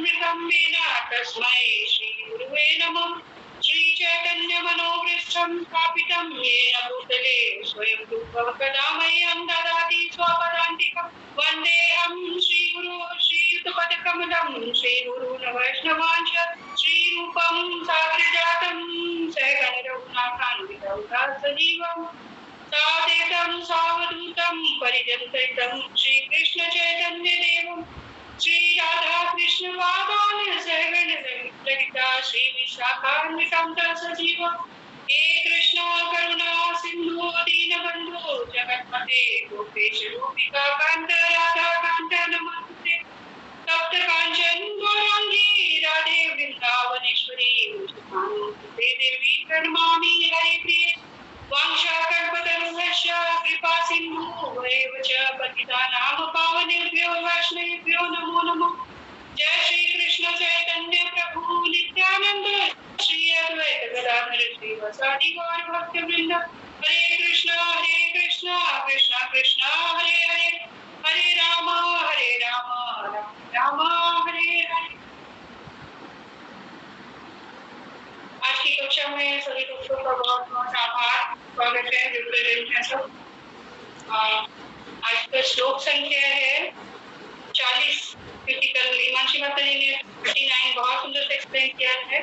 कथामृतं main तस्मै श्रीगुरुवे नमः। श्रीचैतन्यमनोभीष्टं स्थापितं येन भूतले स्वयं रूपः कदा मह्यं ददाति स्वपदान्तिकं। वन्देऽहं श्रीगुरो श्रीयुतपदकमलं श्रीगुरून् वैष्णवांश्च श्रीरूपं साग्रजातं सहगणरघुनाथान्वितं सजीवम् सादेतं सावधूतं परिजनसहितं श्रीकृष्णचैतन्यदेवं श्रीराधाकृष्णपादान् सहगण ललिता श्रीविशाखान्वितं सजीवम्। हे कृष्णा करुणा सिन्धु दीनबन्धो जगत्पते गोपेश गोपिका कान्त राधाकान्त नमस्ते। तप्त काञ्चन गौराङ्गी राधे वृन्दावनेश्वरी देवी प्रणमामि हरिप्रिये वाञ्छाकल्पतरुभ्यश्च कृपा सिन्धुभ्येव च पतितानां पावनेभ्यो वैष्णवेभ्यो नमो नमः। जय श्री कृष्ण चैतन्य प्रभु नित्यानंद श्री अद्वैत गदाधर श्रीवासादि गौर भक्तवृंद। हरे कृष्णा कृष्णा कृष्णा हरे हरे, हरे राम राम राम हरे हरे। आज की कक्षा में सभी दोस्तों का बहुत बहुत आभार, स्वागत है, विप्रेजेंट है सब। आज का श्लोक संख्या है 40। कल लीमांशी माता जी ने 39 बहुत सुंदर से एक्सप्लेन किया है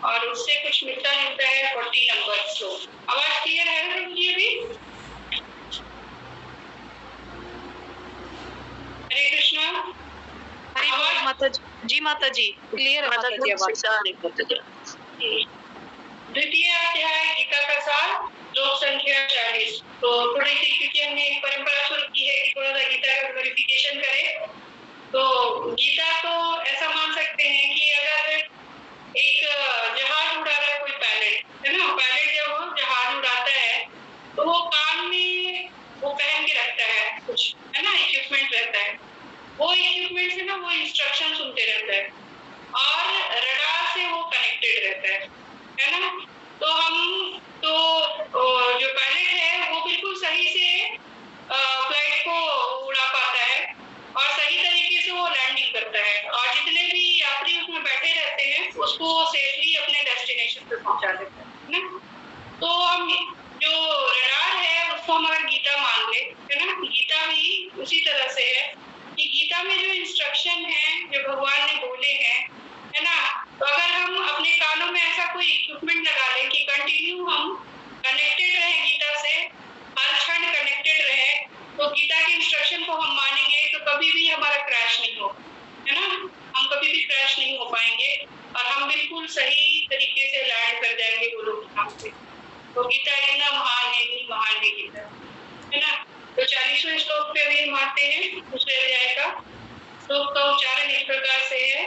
और उससे कुछ मिलता जुलता है 40 नंबर श्लोक। आवाज क्लियर है प्रभु जी अभी? हरे कृष्णा। हरी बोल माता जी। माता जी क्लियर है माता जी आवाज। द्वितीय अध्याय गीता का सार, श्लोक संख्या 40। तो थोड़ी सी क्योंकि हमने एक परंपरा शुरू की है कि थोड़ा सा गीता का वेरिफिकेशन करें। तो गीता तो ऐसा मान सकते हैं कि अगर एक जहाज उड़ा रहा है कोई पायलट, है ना, पायलट जब वो जहाज उड़ाता है तो वो कान में वो पहन के रखता है कुछ, है ना, इक्विपमेंट रहता है। वो इक्विपमेंट से ना वो इंस्ट्रक्शन सुनते रहता है और रडार से वो कनेक्टेड रहता है ना। तो हम तो जो पायलट है वो बिल्कुल सही से फ्लाइट को उड़ा पाता है और सही तरीके से वो लैंडिंग करता है और जितने भी यात्री उसमें बैठे रहते हैं उसको सेफली अपने डेस्टिनेशन पे पहुंचा देता है ना। तो हम जो रडार है उसको हम अगर गीता मान ले, है ना, गीता भी उसी तरह से है कि गीता में जो इंस्ट्रक्शन है जो भगवान ने बोले हैं, है ना, तो अगर हम अपने कानों में ऐसा कोई इक्विपमेंट लगा लें कि कंटिन्यू हम कनेक्टेड रहे गीता से, हर क्षण कनेक्टेड रहे, तो गीता के इंस्ट्रक्शन को हम मानेंगे तो कभी भी हमारा क्रैश नहीं होगा, है ना, हम कभी भी क्रैश नहीं हो पाएंगे और हम बिल्कुल सही तरीके से लैंड कर जाएंगे गोलोक धाम पे। तो गीता इतना महान है, इतनी महान है गीता, है ना। तो 40वें श्लोक पे अभी हम आते हैं दूसरे अध्याय का। श्लोक का उच्चारण इस प्रकार से है,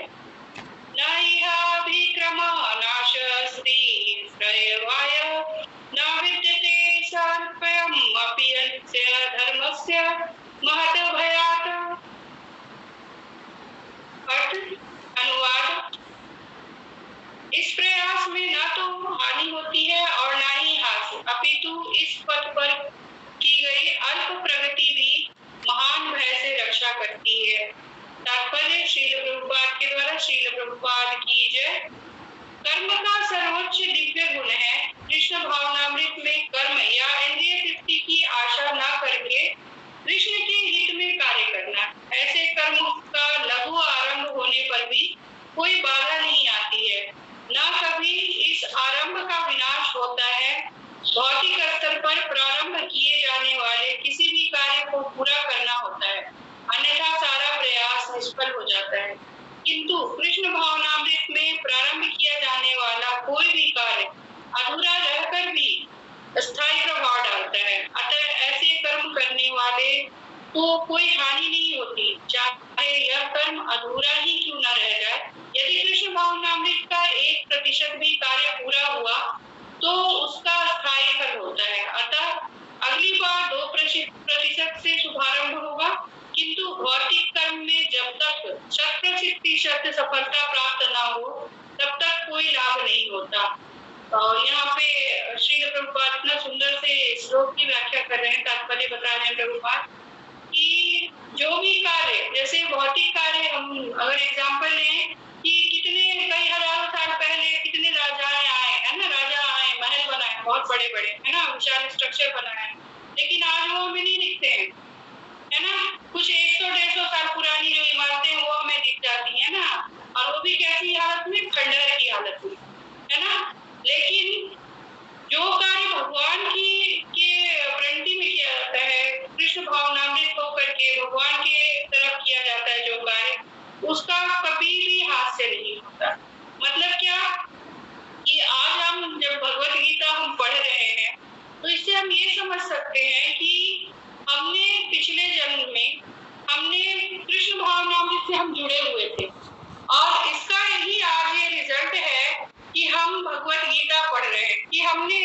नाशास्ति प्रयवाय न विद्यते सर्पयम् अपि यस्य धर्मस्य महत् भयात्। अर्थ अनुवाद, इस प्रयास में न तो हानि होती है और न ही हानि, अपितु इस पथ पर की गई अल्प प्रगति भी महान भय से रक्षा करती है। तात्पर्य श्रील प्रभुपाद के द्वारा। श्रील प्रभुपाद की जय। कर्म का सर्वोच्च दिव्य गुण है कृष्ण भावनामृत में कर्म या इंद्रिय तृप्ति की आशा न करके कृष्ण के हित में कार्य करना। ऐसे कर्म का लघु आरंभ होने पर भी कोई बाधा नहीं आती है, न कभी इस आरंभ का विनाश होता है। भौतिक स्तर पर प्रारंभ किए जाने वाले किसी भी कार्य को पूरा करना होता है, अन्यथा सारा प्रयास निष्फल हो जाता है। किंतु कृष्ण भावनामृत में प्रारंभ किया जाने वाला कोई भी कार्य अधूरा रहकर भी स्थायी प्रभाव डालता है। अतः ऐसे कर्म करने वाले को कोई हानि नहीं होती, चाहे यह कर्म अधूरा ही क्यों न रह जाए। यदि कृष्ण भावनामृत का 1% भी कार्य पूरा हुआ तो उसका स्थायी फल होता है। अतः अगली बार 2% से शुभारंभ होगा, किंतु भौतिक कर्म में जब तक 100% सफलता प्राप्त न हो तब तक कोई लाभ नहीं होता। और यहाँ पे श्री प्रभुपाद इतना सुंदर से श्लोक की व्याख्या कर रहे हैं, तात्पर्य बता रहे हैं प्रभुपाद कि जो भी कार्य, जैसे भौतिक कार्य, हम अगर एग्जाम्पल लें बहुत बड़े बड़े, है ना, विशाल स्ट्रक्चर बनाया है, लेकिन आज वो हमें नहीं दिखते हैं, है ना। कुछ 100-150 साल पुरानी जो इमारतें वो हमें दिख जाती है ना, और वो भी कैसी हालत में, खंडहर की हालत में, है ना। लेकिन जो कार्य भगवान की के प्रणति में किया जाता है, कृष्ण भावनामृत होकर के भगवान के तरफ किया जाता है जो कार्य, उसका कभी भी हाथ से नहीं होता। मतलब क्या कि आज हम जब भगवत गीता हम पढ़ रहे हैं तो इससे हम ये समझ सकते हैं कि हमने पिछले जन्म में हमने कृष्ण भावनामृत से हम जुड़े हुए थे, और इसका यही आज ये रिजल्ट है कि हम भगवत गीता पढ़ रहे हैं, कि हमने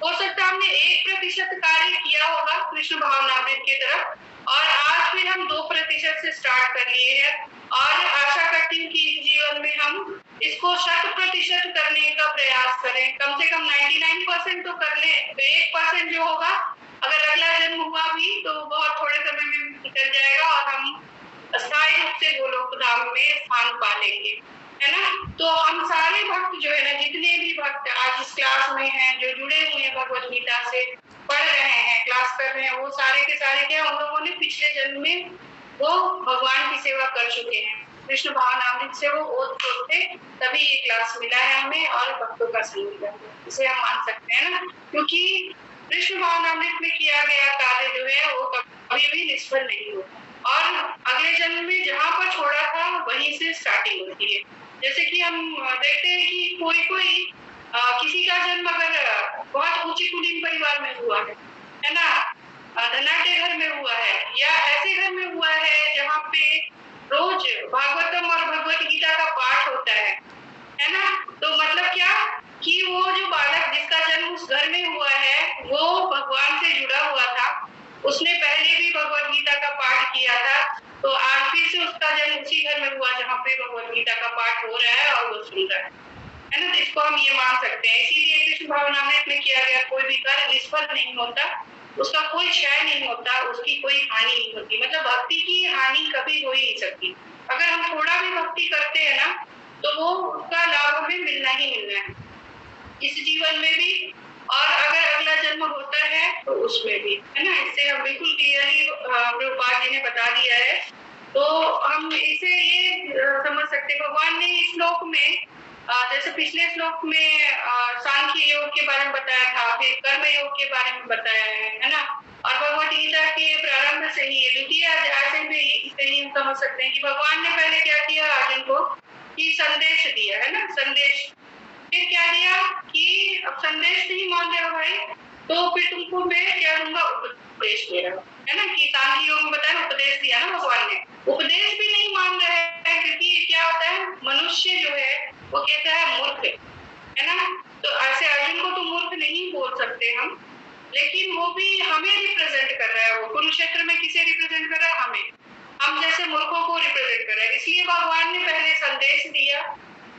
हो सकता हमने 1% कार्य किया होगा कृष्ण भावनामृत की तरफ, और आज फिर हम 2% से स्टार्ट कर लिए हैं, और आशा करती हूँ कि इस जीवन में हम इसको 100% करने का प्रयास करें, कम से कम 99% तो कर लें, तो 1% जो होगा अगर अगला जन्म हुआ भी तो बहुत थोड़े समय में निकल जाएगा और हम स्थायी रूप से गोलोक धाम में स्थान पा लेंगे, है ना। तो हम सारे भक्त जो है ना, जितने भी भक्त आज इस क्लास में हैं, जो जुड़े हुए हैं भगवत गीता से, पढ़ रहे हैं, क्लास कर रहे हैं, वो सारे के सारे क्या, उन लोगों ने पिछले जन्म में वो भगवान की सेवा कर चुके हैं, कृष्ण भावनामृत से वो ओतप्रोत थे, तभी ये क्लास मिला है हमें और भक्तों का संग मिला है, इसे हम मान सकते हैं ना। क्योंकि कृष्ण भावनामृत में किया गया कार्य जो है वो कभी भी निष्फल नहीं होता, और अगले जन्म में जहाँ पर छोड़ा था वहीं से स्टार्टिंग होती है। जैसे कि हम देखते हैं कि कोई किसी का जन्म अगर बहुत ऊंची कुलीन परिवार में हुआ है ना, धनाढ्य घर में हुआ है, या ऐसे घर में हुआ है जहाँ पे रोज भागवतम और भगवत गीता का पाठ होता है ना। तो मतलब क्या कि वो जो बालक जिसका जन्म उस घर में हुआ है वो भगवान से जुड़ा हुआ था, उसने पहले भी भगवत गीता का पाठ किया था, तो आज फिर से उसका जन्म उसी घर में हुआ जहाँ पे भगवत गीता का पाठ हो रहा है और वो सुन रहा है ना। तो इसको हम ये मान सकते हैं। इसीलिए कृष्ण भावनामृत में किया गया कोई भी कार्य निष्फल नहीं होता, उसका कोई क्षय नहीं होता, उसकी कोई हानि नहीं होती। मतलब भक्ति की हानि कभी हो ही नहीं सकती। अगर हम थोड़ा भी भक्ति करते हैं ना तो वो उसका लाभ हमें मिलना ही मिलना है, इस जीवन में भी और अगर अगला जन्म होता है तो उसमें भी, है ना। इससे हम बिल्कुल क्लियरली प्रभुपाद जी ने बता दिया है, तो हम इसे ये समझ सकते हैं। भगवान ने इस श्लोक में जैसे पिछले श्लोक में सांख्य योग के बारे में बताया था, फिर कर्म योग के बारे में बताया है ना। और भगवत गीता के प्रारंभ से ही द्वितीय अध्याय से भी इसे ही समझ सकते हैं कि भगवान ने पहले क्या किया, अर्जुन को कि संदेश दिया, है ना, संदेश। फिर क्या दिया कि अब संदेश नहीं मान रहे हो भाई, तो फिर तुमको मैं क्या दूंगा, उपदेश दे रहा हूँ, है ना। कि सांख्य योग में बताया उपदेश दिया ना भगवान ने, उपदेश भी नहीं मान रहे हैं, क्योंकि क्या होता है मनुष्य जो है वो कहता है मूर्ख है ना। तो ऐसे अर्जुन को तो मूर्ख नहीं बोल सकते हम, लेकिन वो भी हमें रिप्रेजेंट कर रहा है। वो कुरुक्षेत्र में किसे रिप्रेजेंट कर रहा है, हमें, हम जैसे मूर्खों को रिप्रेजेंट कर रहा है। इसलिए भगवान ने पहले संदेश दिया,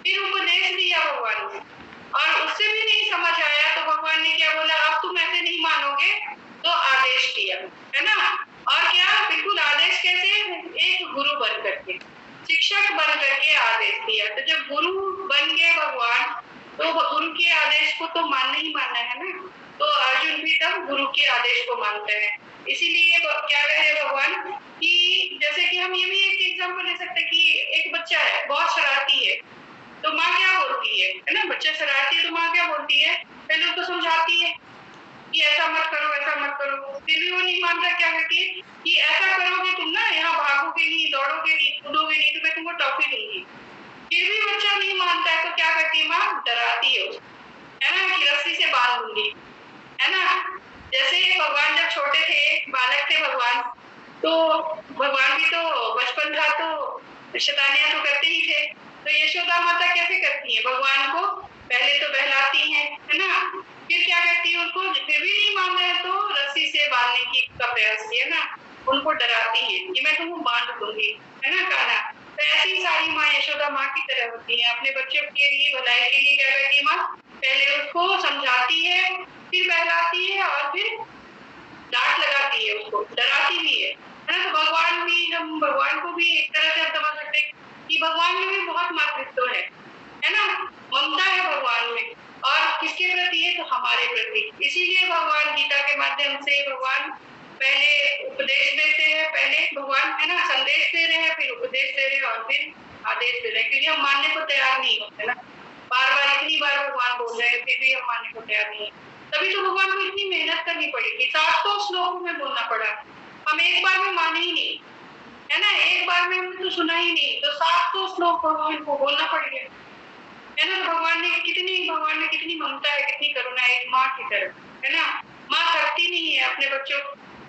फिर उपदेश दिया भगवान ने, और उससे भी नहीं समझ आया तो भगवान ने क्या बोला, अब तुम ऐसे नहीं मानोगे, तो आदेश दिया, है ना। और क्या, बिल्कुल आदेश कैसे, एक गुरु बन करके, शिक्षक बन करके आदेश दिया। तो जब गुरु बन गए भगवान तो गुरु के आदेश को तो मानना ही मानना है ना। तो अर्जुन भी तब गुरु के आदेश को मानते हैं। इसीलिए क्या कह रहे भगवान कि जैसे कि हम ये भी एक एग्जाम्पल ले सकते हैं कि एक बच्चा है बहुत शरारती है, तो माँ क्या बोलती है ना, बच्चा शरारती है तो माँ क्या बोलती है, पहले उसको समझाती है कि ऐसा मत करो ऐसा मत करो, फिर भी वो नहीं मानता, क्या कहती है कि ऐसा करोगे तुम ना, यहाँ भागोगे नहीं, दौड़ोगे नहीं, कूदोगे नहीं, तो मैं तुमको टॉफी दूंगी। फिर भी बच्चा नहीं मानता है तो क्या करती है माँ, डराती है उसको, है ना, कि रस्सी से बांध दूंगी, है ना। जैसे भगवान जब छोटे थे, बालक थे भगवान, तो भगवान भी तो बचपन था तो शैतानियां तो करते ही थे। तो यशोदा माता कैसे करती है, भगवान को पहले तो बहलाती है ना, फिर क्या करती है, उनको फिर भी नहीं मान रहे तो रस्सी से बांधने की का प्रयास किया ना, उनको डराती है कि मैं तुमको बांध दूंगी, है ना, कान्हा। तो ऐसी सारी माँ यशोदा माँ की तरह होती है, अपने बच्चों के लिए भलाई के लिए क्या करती है माँ, पहले उसको समझाती है, फिर बहलाती है और फिर डांट लगाती है, उसको डराती भी है ना। तो भगवान भी, हम भगवान को भी एक तरह से समझ सकते हैं कि भगवान में भी बहुत मातृत्व है ना, ममता है भगवान में, और किसके प्रति है, तो हमारे प्रति। इसीलिए भगवान गीता के माध्यम से भगवान पहले उपदेश देते हैं, पहले भगवान है ना संदेश दे रहे हैं, फिर उपदेश दे रहे हैं और फिर आदेश दे रहे हैं, क्योंकि हम मानने को तैयार नहीं होते ना। बार बार इतनी बार भगवान बोल रहे हैं फिर भी हम मानने को तैयार नहीं है। तभी तो भगवान को इतनी मेहनत करनी पड़ेगी, 700 श्लोकों में बोलना पड़ा। हम एक बार में माने ही नहीं, है ना, एक बार में हमने तो सुना ही नहीं, तो 700 श्लोक भगवान को बोलना पड़ गया, है ना। भगवान ने कितनी ममता है, कितनी करुणा है, एक माँ की तरह, है ना। माँ थकती नहीं है अपने बच्चों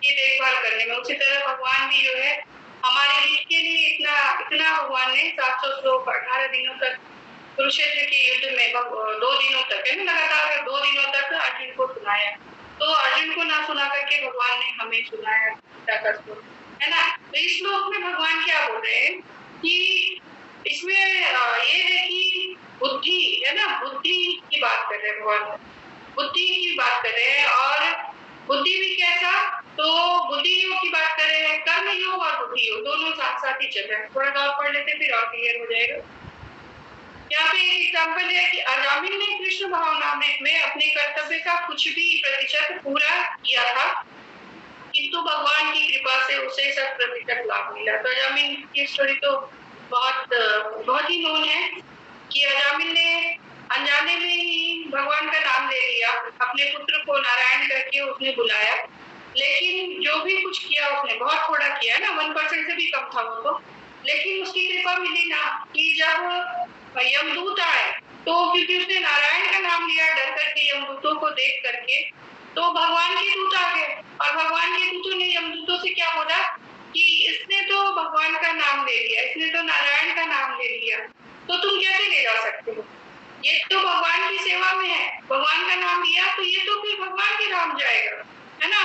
की देखभाल करने में, उसी तरह भगवान भी जो है हमारे हित के लिए इतना भगवान ने 700 श्लोक 18 दिनों तक कुरुक्षेत्र के युद्ध में 2 दिनों तक, है ना, लगातार 2 दिनों तक अर्जुन को सुनाया। तो अर्जुन को ना सुना करके भगवान ने हमें सुनाया गीता का श्लोक, है ना। तो इस श्लोक में भगवान क्या बोल रहे हैं कि इसमें ये है कि बुद्धि, है ना, बुद्धि की बात कर रहे हैं भगवान, बुद्धि की बात कर रहे हैं। और बुद्धि भी कैसा, तो बुद्धि योग की बात कर रहे हैं, कर्म योग और बुद्धि योग दोनों साथ साथ ही चल रहे हैं। थोड़ा और पढ़ लेते फिर और क्लियर हो जाएगा। यहाँ पे एक एग्जाम्पल है कि अजामिल ने कृष्ण भावनामृत में अपने कर्तव्य का कुछ भी प्रतिशत पूरा किया था, किंतु भगवान की कृपा से उसे 100% लाभ मिला। तो अजामिल की स्टोरी तो बहुत ही नोन है कि अजामिल ने अनजाने में ही भगवान का नाम ले लिया, अपने पुत्र को नारायण करके उसने बुलाया, लेकिन जो भी कुछ किया उसने बहुत थोड़ा किया ना, 1% से भी कम था वो तो, लेकिन उसकी कृपा मिली ना कि जब यमदूत आए तो क्योंकि उसने नारायण का नाम लिया डर करके यमदूतों को देख करके, तो भगवान के दूत आ गए और भगवान के दूतों ने यमदूतों से क्या बोला कि इसने तो भगवान का नाम ले लिया, इसने तो नारायण का नाम ले लिया, तो तुम कैसे ले जा सकते हो, ये तो भगवान की सेवा में है, भगवान का नाम लिया तो ये तो फिर भगवान के धाम जाएगा, है ना।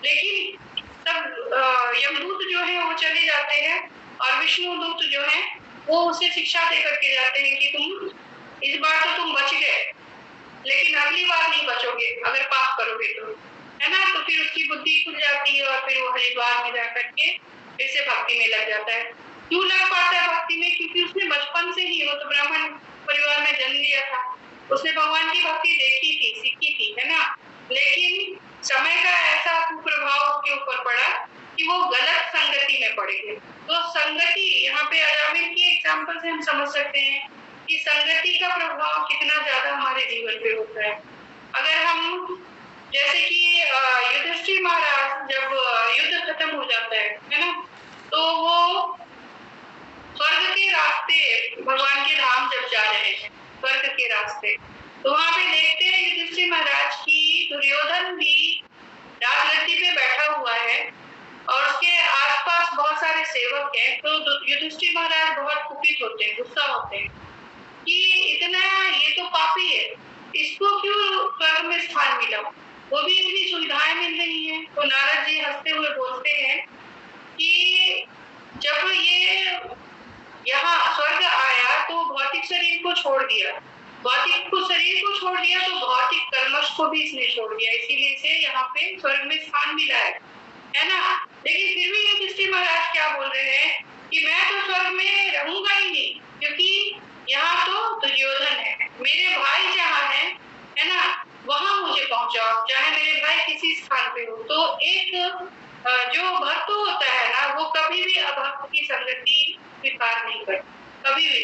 लेकिन तब यमदूत जो है वो चले जाते हैं और विष्णु दूत जो है वो उसे शिक्षा दे करके जाते हैं कि तुम इस बार तो तुम बच गए, लेकिन अगली बार नहीं बचोगे अगर पाप करोगे तो, है ना। तो फिर उसकी बुद्धि खुल जाती है और फिर वो हरिद्वार में जाकर के फिर से भक्ति में लग जाता है। क्यों लग पाता है भक्ति में, क्योंकि उसने बचपन से ही, वो तो ब्राह्मण परिवार में जन्म लिया था, उसने भगवान की भक्ति देखी थी, सीखी थी, है ना। लेकिन समय का ऐसा कुप्रभाव उसके ऊपर पड़ा कि वो गलत संगति में पड़ गए। तो संगति, यहाँ पे अजामिल की एग्जाम्पल से हम समझ सकते हैं कि संगति का प्रभाव कितना ज्यादा हमारे जीवन पे होता है। अगर हम जैसे कि युधिष्ठिर महाराज जब युद्ध खत्म हो जाता है ना, तो वो स्वर्ग के रास्ते भगवान के धाम जब जा रहे हैं स्वर्ग के रास्ते, तो वहां पे देखते हैं युधिष्ठिर महाराज की दुर्योधन भी राजगद्दी पे बैठा हुआ है और उसके आसपास बहुत सारे सेवक हैं। तो युधिष्ठिर महाराज बहुत कुपित होते हैं, गुस्सा होते हैं कि इतना, ये तो पापी है, इसको क्यों स्वर्ग में स्थान मिला, वो भी इतनी सुविधाएं मिल रही हैं। तो नारद जी हंसते हुए बोलते हैं कि जब ये यहाँ स्वर्ग आया तो भौतिक शरीर को छोड़ दिया, भौतिक शरीर को छोड़ दिया तो भौतिक कर्मश को भी इसने छोड़ दिया, इसीलिए इसे यहाँ पे स्वर्ग में स्थान मिला है ना। लेकिन फिर भी युधिष्ठिर महाराज क्या बोल रहे हैं कि मैं तो स्वर्ग में रहूंगा ही नहीं, क्योंकि यहाँ तो दुर्योधन है, मेरे भाई जहाँ है ना, वहां मुझे पहुंचाओ, चाहे मेरे भाई किसी स्थान पे हो। तो एक जो भक्त होता है ना, वो कभी भी अभक्त की संगति स्वीकार नहीं करता, कभी भी,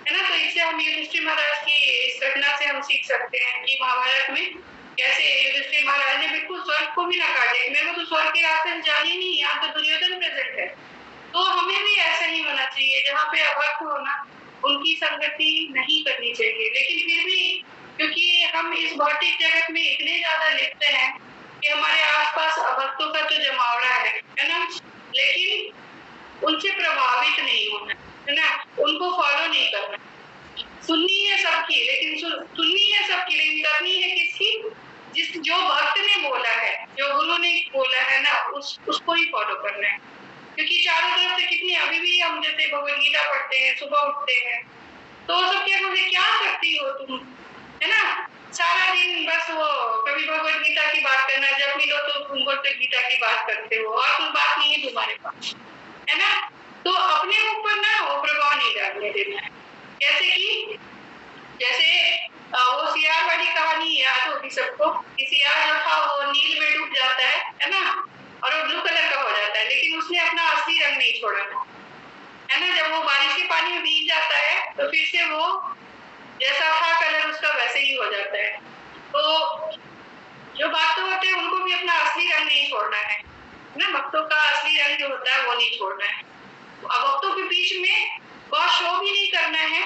है ना। तो इससे हम युधिष्ठिर महाराज की इस घटना से हम सीख सकते हैं कि महाभारत में कैसे युधिष्ठिर महाराज ने बिल्कुल स्वर्ग को भी नकार दिया, मेरे को तो स्वर्ग के रास्ते में जाने नहीं, यहाँ तो दुर्योधन प्रेजेंट है। तो हमें भी ऐसा ही होना चाहिए, जहाँ पे अभक्त हो ना, उनकी संगति नहीं करनी चाहिए। लेकिन फिर भी क्योंकि हम इस भौतिक जगत में इतने ज्यादा लिप्त हैं कि हमारे आसपास अभक्तों का तो जमावड़ा है ना, लेकिन उनसे प्रभावित नहीं होना, है ना, उनको फॉलो नहीं करना। सुननी है सबकी, लेकिन सुननी है सबकी, लेकिन करनी है किसकी, जो भक्त ने बोला है, जो गुरु ने बोला है ना, उसको ही फॉलो करना है। क्योंकि चारों तरफ से कितने, अभी भी हम जैसे भगवद गीता पढ़ते हैं, सुबह उठते हैं, तो सब क्या बोलते, क्या करती हो तुम, है ना, सारा दिन बस वो कभी भगवद गीता की बात करना, जब मिलो तो तुम बोलते गीता की बात करते हो और कोई बात नहीं है तुम्हारे पास, है ना। तो अपने ऊपर ना वो प्रभाव नहीं डालने देना है। जैसे कि वो सियार वाली कहानी याद होगी सबको कि सियार जो था तो फिर से वो जैसा था कलर उसका वैसे ही हो जाता है। तो जो भक्त होते हैं उनको भी अपना असली रंग नहीं छोड़ना है ना, भक्तों का असली रंग जो होता है वो नहीं छोड़ना है। भक्तों के बीच में बहुत शो भी नहीं करना है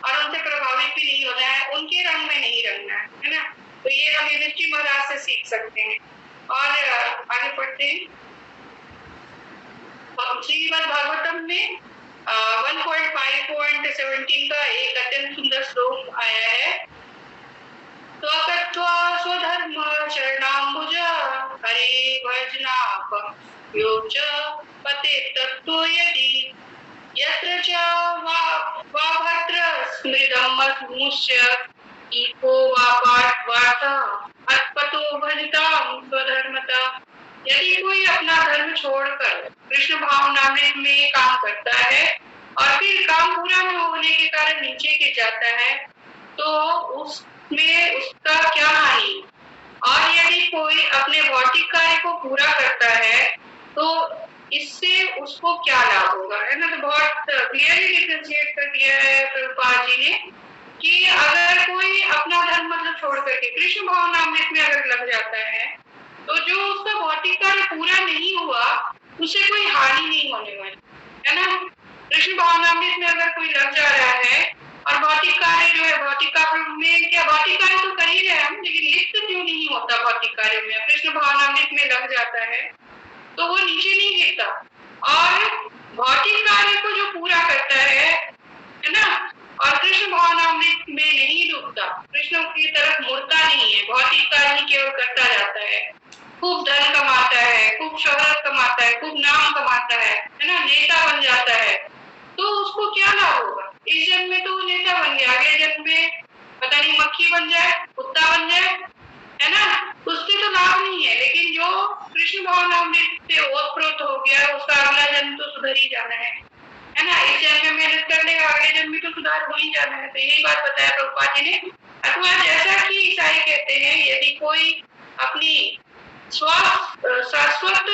और उनसे प्रभावित भी नहीं होना है, उनके रंग में नहीं रंगना है ना। तो ये हम युधिष्ठिर महाराज से सीख सकते हैं। और आगे पढ़ते हैं श्रीमद् भागवतम में 1.5.17 का एक अत्यंत सुंदर श्लोक आया है। त्वकत्वा स्वधर्म शरणाम्बुज हरे भजनाप योच पते तत्तो यदि यत्र च वा भद्र स्मृतम् मुष्य ईको वा पाठ अत्पतो भजताम स्वधर्मता। यदि कोई अपना धर्म छोड़कर कृष्ण भावनामृत में काम करता है और फिर काम पूरा न होने के कारण नीचे गिर जाता है तो उसमें उसका क्या हानि। और यदि कोई अपने भौतिक कार्य को पूरा करता है तो इससे उसको क्या लाभ होगा, है ना। तो बहुत क्लियरली डिफरेंशिएट कर दिया है प्रभुपाद जी ने कि अगर कोई अपना धर्म मतलब छोड़ करके कृष्ण भावनामृत में अगर लग जाता है तो जो उसका भौतिक कार्य पूरा नहीं हुआ उससे कोई हानि नहीं होने वाली, है ना। कृष्ण भावनामृत में अगर कोई लग जा रहा है और भौतिक कार्य जो है भौतिक कार्य में क्या भौतिक कार्य तो कर ही रहे हम, लेकिन लिप्त क्यों नहीं होता भौतिक कार्य में, कृष्ण भावनामृत में लग जाता है तो वो नीचे नहीं गिरता और भौतिक कार्य को जो पूरा करता है ना, और कृष्ण भावनामृत में नहीं डूबता, कृष्ण की तरफ मुड़ता नहीं है, भौतिक कार्य ही केवल करता जाता है, खूब धन कमाता है, खूब शोहरत कमाता है, खूब नाम कमाता है ना, नेता बन जाता है, तो उसको क्या लाभ होगा। इस जन्म में तो वो नेता बन गया, अगले जन्म में पता नहीं मक्खी बन जाए, कुत्ता बन जाए, है ना, उससे तो लाभ नहीं है। लेकिन जो कृष्ण भावनामृत से ओतप्रोत हो गया उसका अगला जन्म तो सुधर ही जाना है ना। इस जन्म में मेहनत कर लेगा, अगले जन्म में तो सुधार हो ही जाना है। तो यही बात बताया प्रभुपाद जी ने। अथवा जैसा कि ईसाई कहते हैं यदि कोई अपनी शाश्वत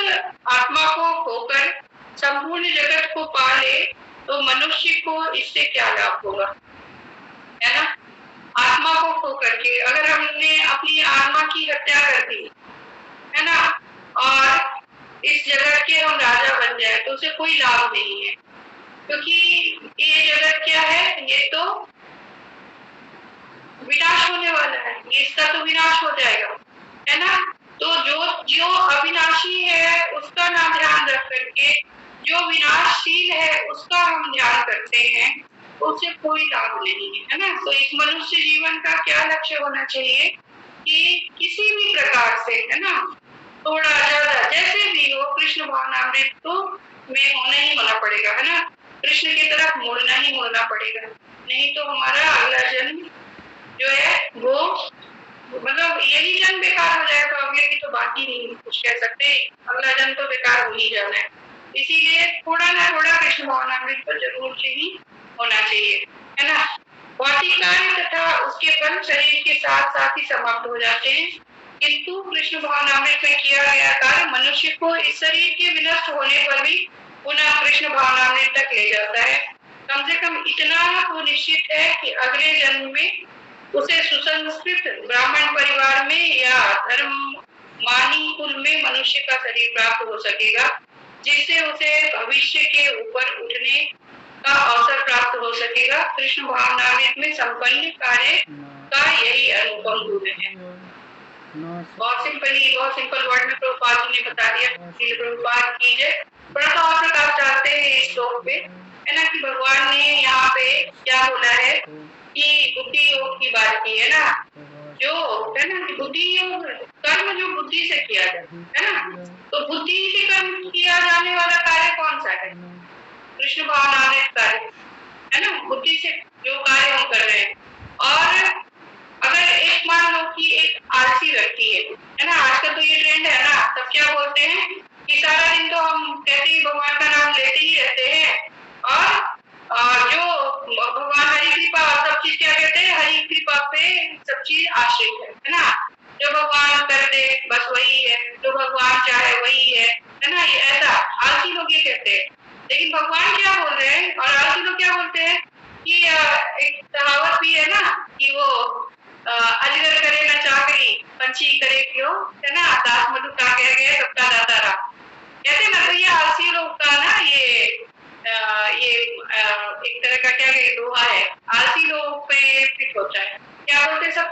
आत्मा को खोकर संपूर्ण जगत को पा ले तो मनुष्य को इससे क्या लाभ होगा, है ना। आत्मा को खो करके अगर हमने अपनी आत्मा की हत्या कर दी, है ना, और इस जगत के हम राजा बन जाए तो उसे कोई लाभ नहीं है, क्योंकि ये जगत क्या है, ये तो विनाश होने वाला है, इसका तो विनाश हो जाएगा, है ना। तो जो अविनाशी है उसका ना ध्यान रख करके जो विनाशशील है उसका हम ध्यान करते हैं, उससे कोई लाभ नहीं है ना। तो इस मनुष्य जीवन का क्या लक्ष्य होना चाहिए कि किसी भी प्रकार से, है ना, थोड़ा ज्यादा जैसे भी हो कृष्ण भावनामृत तो में होना ही होना पड़ेगा, है ना, कृष्ण की तरफ मुड़ना ही मुड़ना पड़ेगा, नहीं तो हमारा अगला जन्म जो है वो मतलब यही जन्म बेकार हो जाए तो अगले की तो बात ही नहीं कुछ कह सकते, अगला जन्म तो बेकार हो ही जाना है। इसीलिए थोड़ा ना थोड़ा कृष्ण भावनामृत पर जरूर से ही होना चाहिए, है ना। भौतिक कार्य तथा उसके फल शरीर के साथ साथ ही समाप्त हो जाते हैं, किंतु कृष्ण भावनामृत में किया गया कार्य मनुष्य को इस शरीर के विनष्ट होने पर भी पुनः कृष्ण भावनामृत तक ले जाता है। कम से कम इतना तो निश्चित है कि अगले जन्म में उसे सुसंस्कृत ब्राह्मण परिवार में या धर्म मानी कुल में मनुष्य का शरीर प्राप्त हो सकेगा, जिससे उसे भविष्य के ऊपर उठने का अवसर प्राप्त हो सकेगा। कृष्ण भावनामृत में संपन्न कार्य का यही अनुपम गुण है। बहुत सिंपल वर्ड में प्रभुपाद जी ने बता दिया। प्रभुपाद की जय। थोड़ा सा और प्रकाश चाहते हैं इस श्लोक पे, है ना, कि भगवान ने यहाँ पे क्या बोला है कि बुद्धि योग की बात की है ना, जो है ना कि बुद्धि योग कर्म जो बुद्धि से किया जाए, है ना, तो बुद्धि से कर्म किया जाने वाला कार्य कौन सा है, कृष्ण भावनामृत कार्य, है ना, बुद्धि से जो कार्य हम कर रहे हैं। और अगर एक मान लो कि एक आलसी व्यक्ति है ना, आजकल तो ये ट्रेंड है ना, सब क्या बोलते हैं कि सारा दिन तो हम कहते ही भगवान का नाम लेते ही रहते हैं और जो भगवान हरि कृपा सब चीज क्या कहते हैं, हरि कृपा पे सब चीज आश्रित है ना, जो भगवान कर दे बस वही है, जो भगवान चाहे वही है ना, ये ऐसा आलसी लोग ये कहते हैं। लेकिन भगवान क्या बोल रहे हैं और आलसी लोग क्या बोलते हैं कि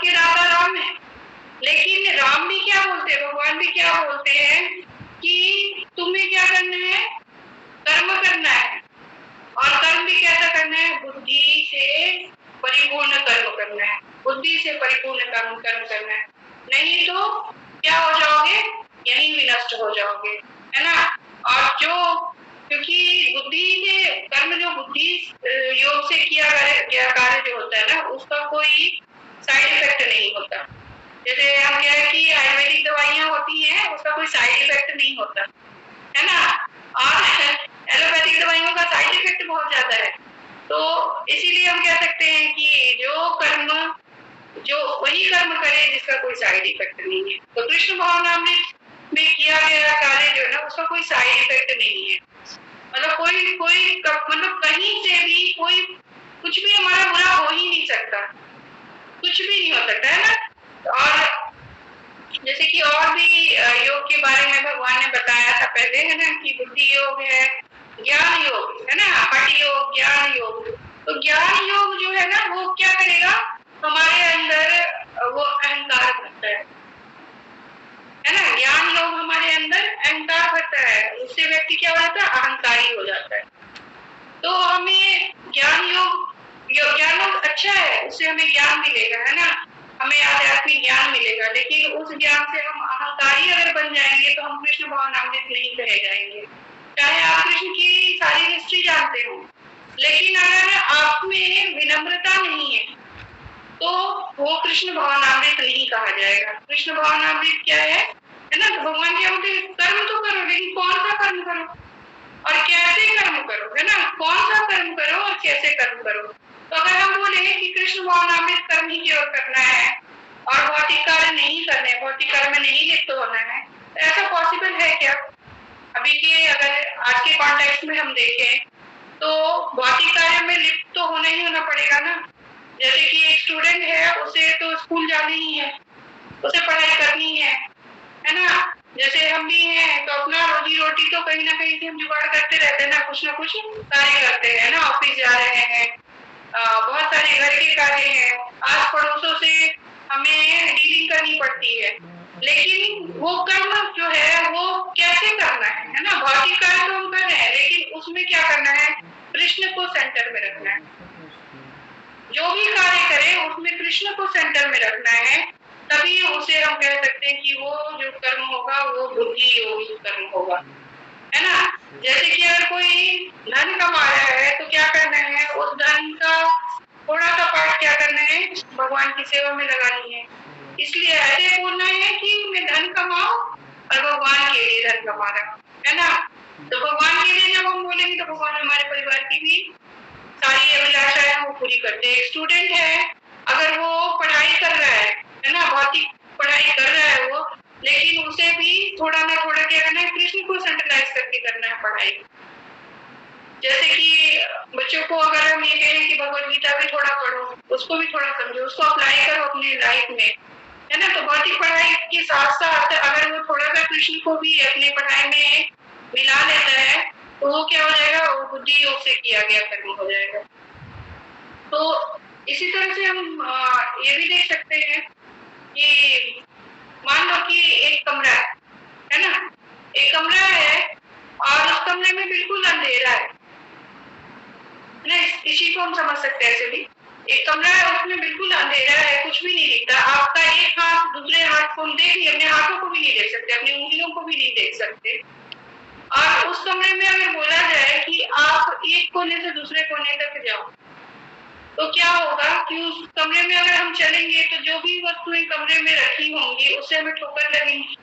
के दाता राम है, लेकिन राम भी क्या बोलते हैं, भगवान भी क्या बोलते हैं कि तुम्हें क्या करना है, कर्म करना है, और कर्म भी कैसा करना है, बुद्धि से परिपूर्ण कर्म करना है, बुद्धि से परिपूर्ण कर्म करना है, नहीं तो क्या हो जाओगे, यहीं विनष्ट हो जाओगे, है ना। और जो क्योंकि बुद्धि के कर्म जो बुद्धि योग से किया गया कार्य जो होता है ना, उसका कोई साइड इफेक्ट नहीं होता। जैसे हम कह रहे हैं कि आयुर्वेदिक दवाइयां होती हैं, उसका कोई साइड इफेक्ट नहीं होता, है ना। और एलोपैथिक दवाइयों का साइड इफेक्ट बहुत ज्यादा है। तो इसीलिए हम कह सकते हैं कि जो वही कर्म करे जिसका कोई साइड इफेक्ट नहीं है। तो कृष्ण भावनामृत में किया गया कार्य जो है ना, उसका कोई साइड इफेक्ट नहीं है। मतलब कोई मतलब कहीं से भी कोई कुछ भी हमारा बुरा हो ही नहीं सकता, कुछ भी नहीं हो सकता, है ना। और जैसे कि और भी योग के बारे में भगवान ने बताया था पहले, है ना, कि बुद्धि योग है, ज्ञान योग है ना, हठ योग, ज्ञान योग। तो ज्ञान योग जो है ना, वो क्या करेगा, हमारे अंदर वो अहंकार भरता है ना। ज्ञान योग हमारे अंदर अहंकार भरता है, उससे व्यक्ति क्या हो जाता है, अहंकारी हो जाता है। तो हमें ज्ञान योग अच्छा है, उससे हमें ज्ञान मिलेगा, है ना, हमें आध्यात्मिक ज्ञान मिलेगा। लेकिन उस ज्ञान से हम अहंकारी अगर बन जाएंगे तो हम कृष्ण भावनामृत नहीं कहे जाएंगे, चाहे आप कृष्ण की सारी हिस्ट्री जानते हो। लेकिन अगर आप में विनम्रता नहीं है तो वो कृष्ण भावनामृत नहीं कहा जाएगा। कृष्ण भावनामृत क्या है ना, तो भगवान क्या बोलते हैं, कर्म तो करो, लेकिन कौन सा कर्म करो और कैसे कर्म करो, है ना, कौन सा कर्म करो और कैसे कर्म करो। तो अगर हम बोले कि कृष्ण भावनामृत कर्म ही केवल करना है और भौतिक कार्य नहीं करने, भौतिक कार्य में नहीं लिप्त होना है, तो ऐसा पॉसिबल है क्या। अभी के अगर आज के कॉन्टेक्स्ट में हम देखें तो भौतिक कार्य में लिप्त तो होना ही होना पड़ेगा ना। जैसे कि एक स्टूडेंट है, उसे तो स्कूल जाना ही है, उसे पढ़ाई करनी है ना। जैसे हम भी हैं तो अपना रोजी रोटी तो कहीं ना कहीं से हम जुगाड़ करते रहते हैं ना, कुछ कार्य करते हैं ना, ऑफिस जा रहे हैं, बहुत सारे घर के कार्य हैं, आस पड़ोसों से हमें डीलिंग करनी पड़ती है। लेकिन वो कर्म जो है वो कैसे करना है ना, भौतिक कार्य तो हम कर रहे हैं, लेकिन उसमें क्या करना है, कृष्ण को सेंटर में रखना है। जो भी कार्य करें उसमें कृष्ण को सेंटर में रखना है, तभी उसे हम कह सकते हैं कि वो जो कर्म होगा वो बुद्धि योगी कर्म होगा, है ना। जैसे कि अगर कोई धन कमा रहा है तो क्या करना है, उस धन का थोड़ा सा पार्ट क्या करना है, भगवान की सेवा में लगानी है। इसलिए ऐसे बोलना है कि मैं धन कमाऊं और भगवान के लिए धन कमा रहा हूं, है ना। तो भगवान के लिए जब हम बोलेंगे तो भगवान हमारे परिवार की भी सारी अभिलाषाएं वो पूरी करते हैं। स्टूडेंट है, अगर वो पढ़ाई कर रहा है ना, भौतिक पढ़ाई कर रहा है वो, लेकिन उसे भी थोड़ा ना थोड़ा क्या करना है, कृष्ण को सेंट्रलाइज करके करना है पढ़ाई। जैसे कि बच्चों को अगर हम ये कहें कि भगवत गीता भी थोड़ा पढ़ो, उसको भी थोड़ा समझो, उसको अप्लाई करो अपनी लाइफ में, है ना। तो भौतिक पढ़ाई के साथ साथ अगर वो थोड़ा सा कृष्ण को भी अपनी पढ़ाई में मिला लेता है तो वो क्या हो जाएगा, वो बुद्धि योग से किया गया कर्म हो जाएगा। तो इसी तरह से हम ये भी देख सकते हैं कि मान लो कि एक कमरा है ना, एक कमरा है और उस कमरे में बिल्कुल अंधेरा है ना, इसी को हम समझ सकते हैं। ऐसे भी एक कमरा है, उसमें बिल्कुल अंधेरा है, कुछ भी नहीं दिखता, आपका एक हाथ दूसरे हाथ को देख नहीं, अपने हाथों को भी नहीं देख सकते, अपनी उंगलियों को भी नहीं देख सकते। और उस कमरे में अगर बोला जाए कि आप एक कोने से दूसरे कोने तक जाओ, तो क्या होगा कि उस कमरे में अगर हम चलेंगे तो जो भी वस्तुएं कमरे में रखी होंगी उससे हमें ठोकर लगेगी,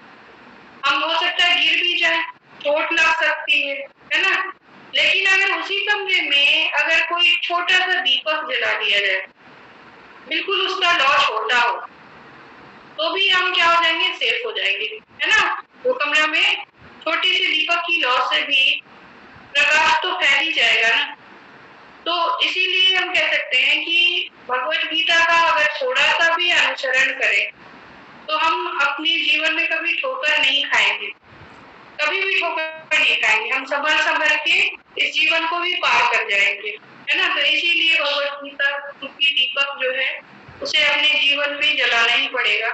हम हो सकता है गिर भी जाए, चोट लग सकती है ना। लेकिन अगर उसी कमरे में अगर कोई छोटा सा दीपक जला दिया जाए, बिल्कुल उसका लौ छोटा हो, तो भी हम क्या हो जाएंगे, सेफ हो जाएंगे, है ना। वो कमरा में छोटी सी दीपक की लौ से भी प्रकाश तो फैल ही जाएगा ना। तो इसीलिए हम कह सकते हैं कि भगवत गीता का अगर थोड़ा सा भी अनुसरण करें तो हम अपने जीवन में कभी ठोकर नहीं खाएंगे, कभी भी ठोकर नहीं खाएंगे, हम संभल के इस जीवन को भी पार कर जाएंगे, है ना। तो इसीलिए भगवत गीता की दीपक जो है उसे अपने जीवन में जलाना ही पड़ेगा,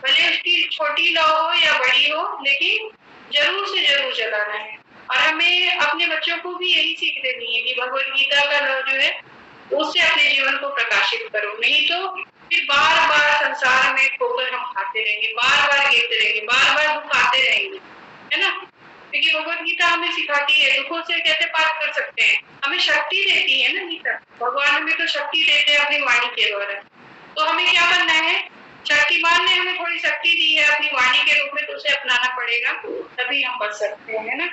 भले उसकी छोटी लौ हो या बड़ी हो, लेकिन जरूर से जरूर जलाना है। और हमें अपने बच्चों को भी यही सीख देनी है कि भगवत गीता का लौ जो है उससे अपने जीवन को प्रकाशित करो, नहीं तो फिर बार बार संसार में ठोकर हम खाते रहेंगे, बार बार गिरते रहेंगे, बार बार दुख आते रहेंगे, है ना। क्योंकि भगवत गीता हमें सिखाती है दुखों से कैसे पार कर सकते हैं, हमें शक्ति देती है ना गीता। भगवान हमें तो शक्ति देते हैं अपनी वाणी के द्वारा। तो हमें क्या करना है, शक्तिमान ने हमें थोड़ी शक्ति दी है अपनी वाणी के रूप में, तो उसे अपनाना पड़ेगा, तभी हम बच सकते हैं, है ना।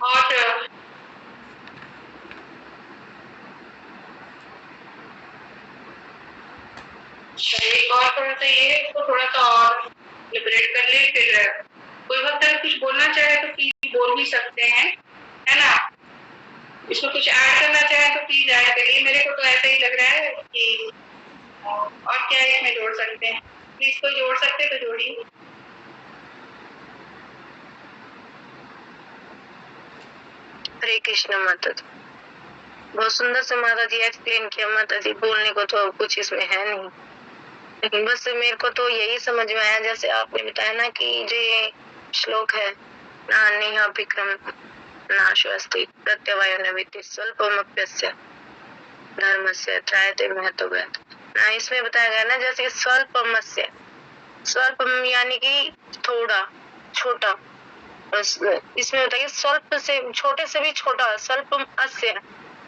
और एक और थोड़ा सा ये है, इसको थोड़ा सा और लिबरेट कर ले। फिर कोई वक्त अगर कुछ बोलना चाहे तो प्लीज बोल भी सकते हैं, है ना। इसमें कुछ ऐड करना चाहे तो प्लीज ऐड करिए। मेरे को तो ऐसा ही लग रहा है कि और क्या इसमें जोड़ सकते हैं, प्लीज कोई जोड़ सकते तो जोड़िए। हरे कृष्ण माता जी, बहुत सुंदर से माता जी एक्सप्लेन किया। माता जी बोलने को तो कुछ इसमें है नहीं, लेकिन बस मेरे को तो यही समझ में आया जैसे आपने बताया ना कि जो ये श्लोक है ना नेहा विक्रम नाश्वस्ति प्रत्यवाय नविति स्वल्पमप्यस्य धर्मस्य त्रायते महत्वव्यत ना, इसमें बताया गया ना जैसे स्वल्पमस्य, स्वल्पम यानी कि थोड़ा छोटा, इसमें बताइए स्वल्प से छोटे से भी छोटा, स्वल्पम अस्य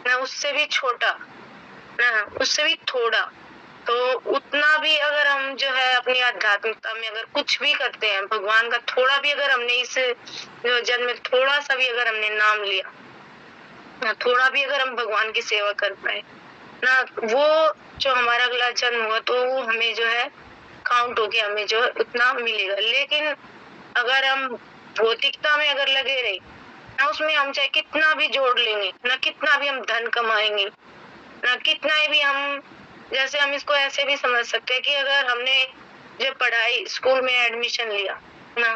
ना उससे भी छोटा ना उससे भी थोड़ा। तो उतना भी अगर हम जो है अपनी आध्यात्मिकता में अगर कुछ भी करते हैं, भगवान का थोड़ा भी अगर हमने इस जन्म में थोड़ा सा भी अगर हमने नाम लिया ना, थोड़ा भी अगर हम भगवान की सेवा कर पाए ना, वो जो हमारा अगला जन्म हुआ तो वो हमें जो है काउंट होके हमें जो है उतना मिलेगा। लेकिन अगर हम भौतिकता में अगर लगे रहे ना, उसमें हम चाहे कितना भी जोड़ लेंगे ना, कितना भी हम धन कमाएंगे ना, कितना भी हम, जैसे हम इसको ऐसे भी समझ सकते हैं कि अगर हमने जब पढ़ाई स्कूल में एडमिशन लिया ना,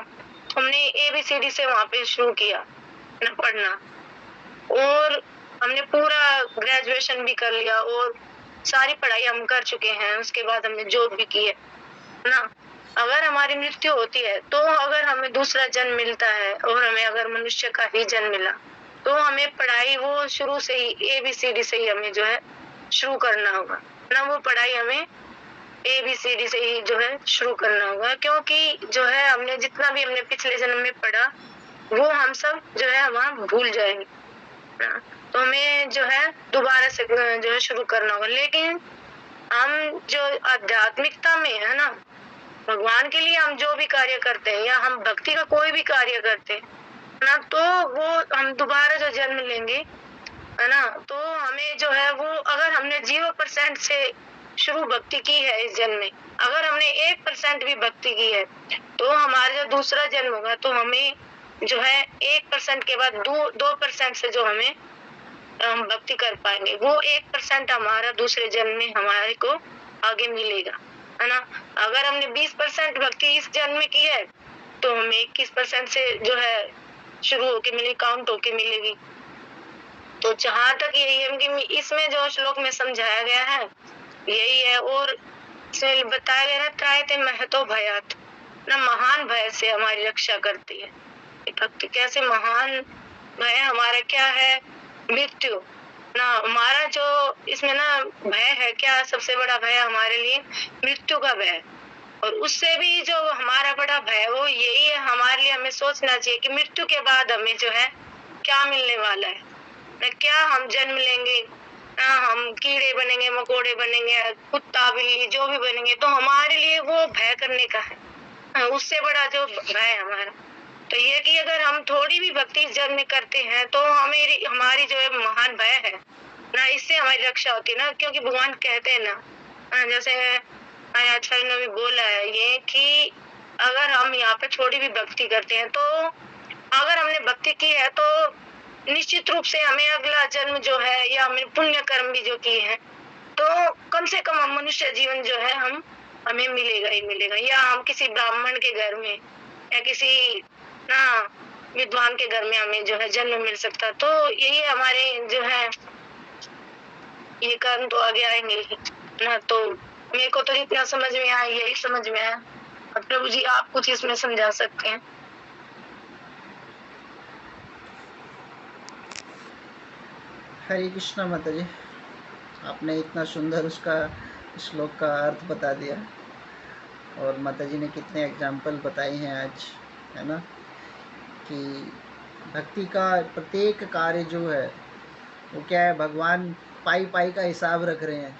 हमने ABCD से वहां पे शुरू किया ना पढ़ना, और हमने पूरा ग्रेजुएशन भी कर लिया और सारी पढ़ाई हम कर चुके हैं, उसके बाद हमने जॉब भी की है ना। अगर हमारी मृत्यु होती है तो अगर हमें दूसरा जन्म मिलता है और हमें अगर मनुष्य का ही जन्म मिला, तो हमें पढ़ाई वो शुरू से ही ABCD से ही हमें जो है शुरू करना होगा ना। वो पढ़ाई हमें ABCD से ही जो है शुरू करना होगा, क्योंकि जो है हमने जितना भी हमने पिछले जन्म में पढ़ा वो हम सब जो है वहाँ भूल जाएंगे ना। तो हमें जो है दोबारा से जो है शुरू करना होगा। लेकिन हम जो आध्यात्मिकता में है ना, भगवान के लिए हम जो भी कार्य करते हैं या हम भक्ति का कोई भी कार्य करते हैं ना, तो वो हम दोबारा जो जन्म लेंगे है ना, तो हमें जो है वो अगर हमने 0% से शुरू भक्ति की है इस जन्म में, अगर हमने 1% भी भक्ति की है, तो हमारा जो दूसरा जन्म होगा तो हमें जो है 1% के बाद 2% से जो हमें हम भक्ति कर पाएंगे, वो 1% हमारा दूसरे जन्म में हमारे को आगे मिलेगा, है ना। अगर हमने 20% भक्ति इस जन्म में की है तो हमें 21% से जो है शुरू होके मिलेगी, काउंट होके मिलेगी। तो जहाँ तक यही है कि इसमें जो श्लोक में समझाया गया है यही है, और इसमें बताया गया है त्रायते महतो भयात ना, महान भय से हमारी रक्षा करती है भक्ति। कैसे महान भय हमारा क्या है, मृत्यु ना। हमारा जो इसमें ना भय है क्या, सबसे बड़ा भय हमारे लिए मृत्यु का भय, और उससे भी जो हमारा बड़ा भय वो यही है हमारे लिए, हमें सोचना चाहिए कि मृत्यु के बाद हमें जो है क्या मिलने वाला है ना, क्या हम जन्म लेंगे ना, हम कीड़े बनेंगे, मकोड़े बनेंगे, कुत्ता बिल्ली जो भी बनेंगे, तो हमारे लिए वो भय करने का है। उससे बड़ा जो भय हमारा तो ये कि अगर हम थोड़ी भी भक्ति इस जन्म में करते हैं तो हमारी जो है महान भय है ना, इससे हमारी रक्षा होती है ना। क्योंकि भगवान कहते हैं ना, जैसे आचार्य ने भी बोला है ये कि अगर हम यहाँ पे थोड़ी भी भक्ति करते हैं, तो अगर हमने भक्ति की है तो निश्चित रूप से हमें अगला जन्म जो है या हमने पुण्य कर्म भी जो किए हैं, तो कम से कम हम मनुष्य जीवन जो है हमें मिलेगा ही मिलेगा, या हम किसी ब्राह्मण के घर में या किसी ना विद्वान के घर में हमें जो है जन्म मिल सकता। तो यही हमारे जो है ये कर्म तो आगे आएंगे ही। ना, तो मेरे को तो जितना समझ में आया यही समझ में आया। अब प्रभु जी आप कुछ इसमें समझा सकते हैं? हरे कृष्णा माता जी, आपने इतना सुंदर उसका श्लोक का अर्थ बता दिया, और माता जी ने कितने एग्जाम्पल बताए हैं आज, है ना, कि भक्ति का प्रत्येक कार्य जो है वो क्या है, भगवान पाई पाई का हिसाब रख रहे हैं,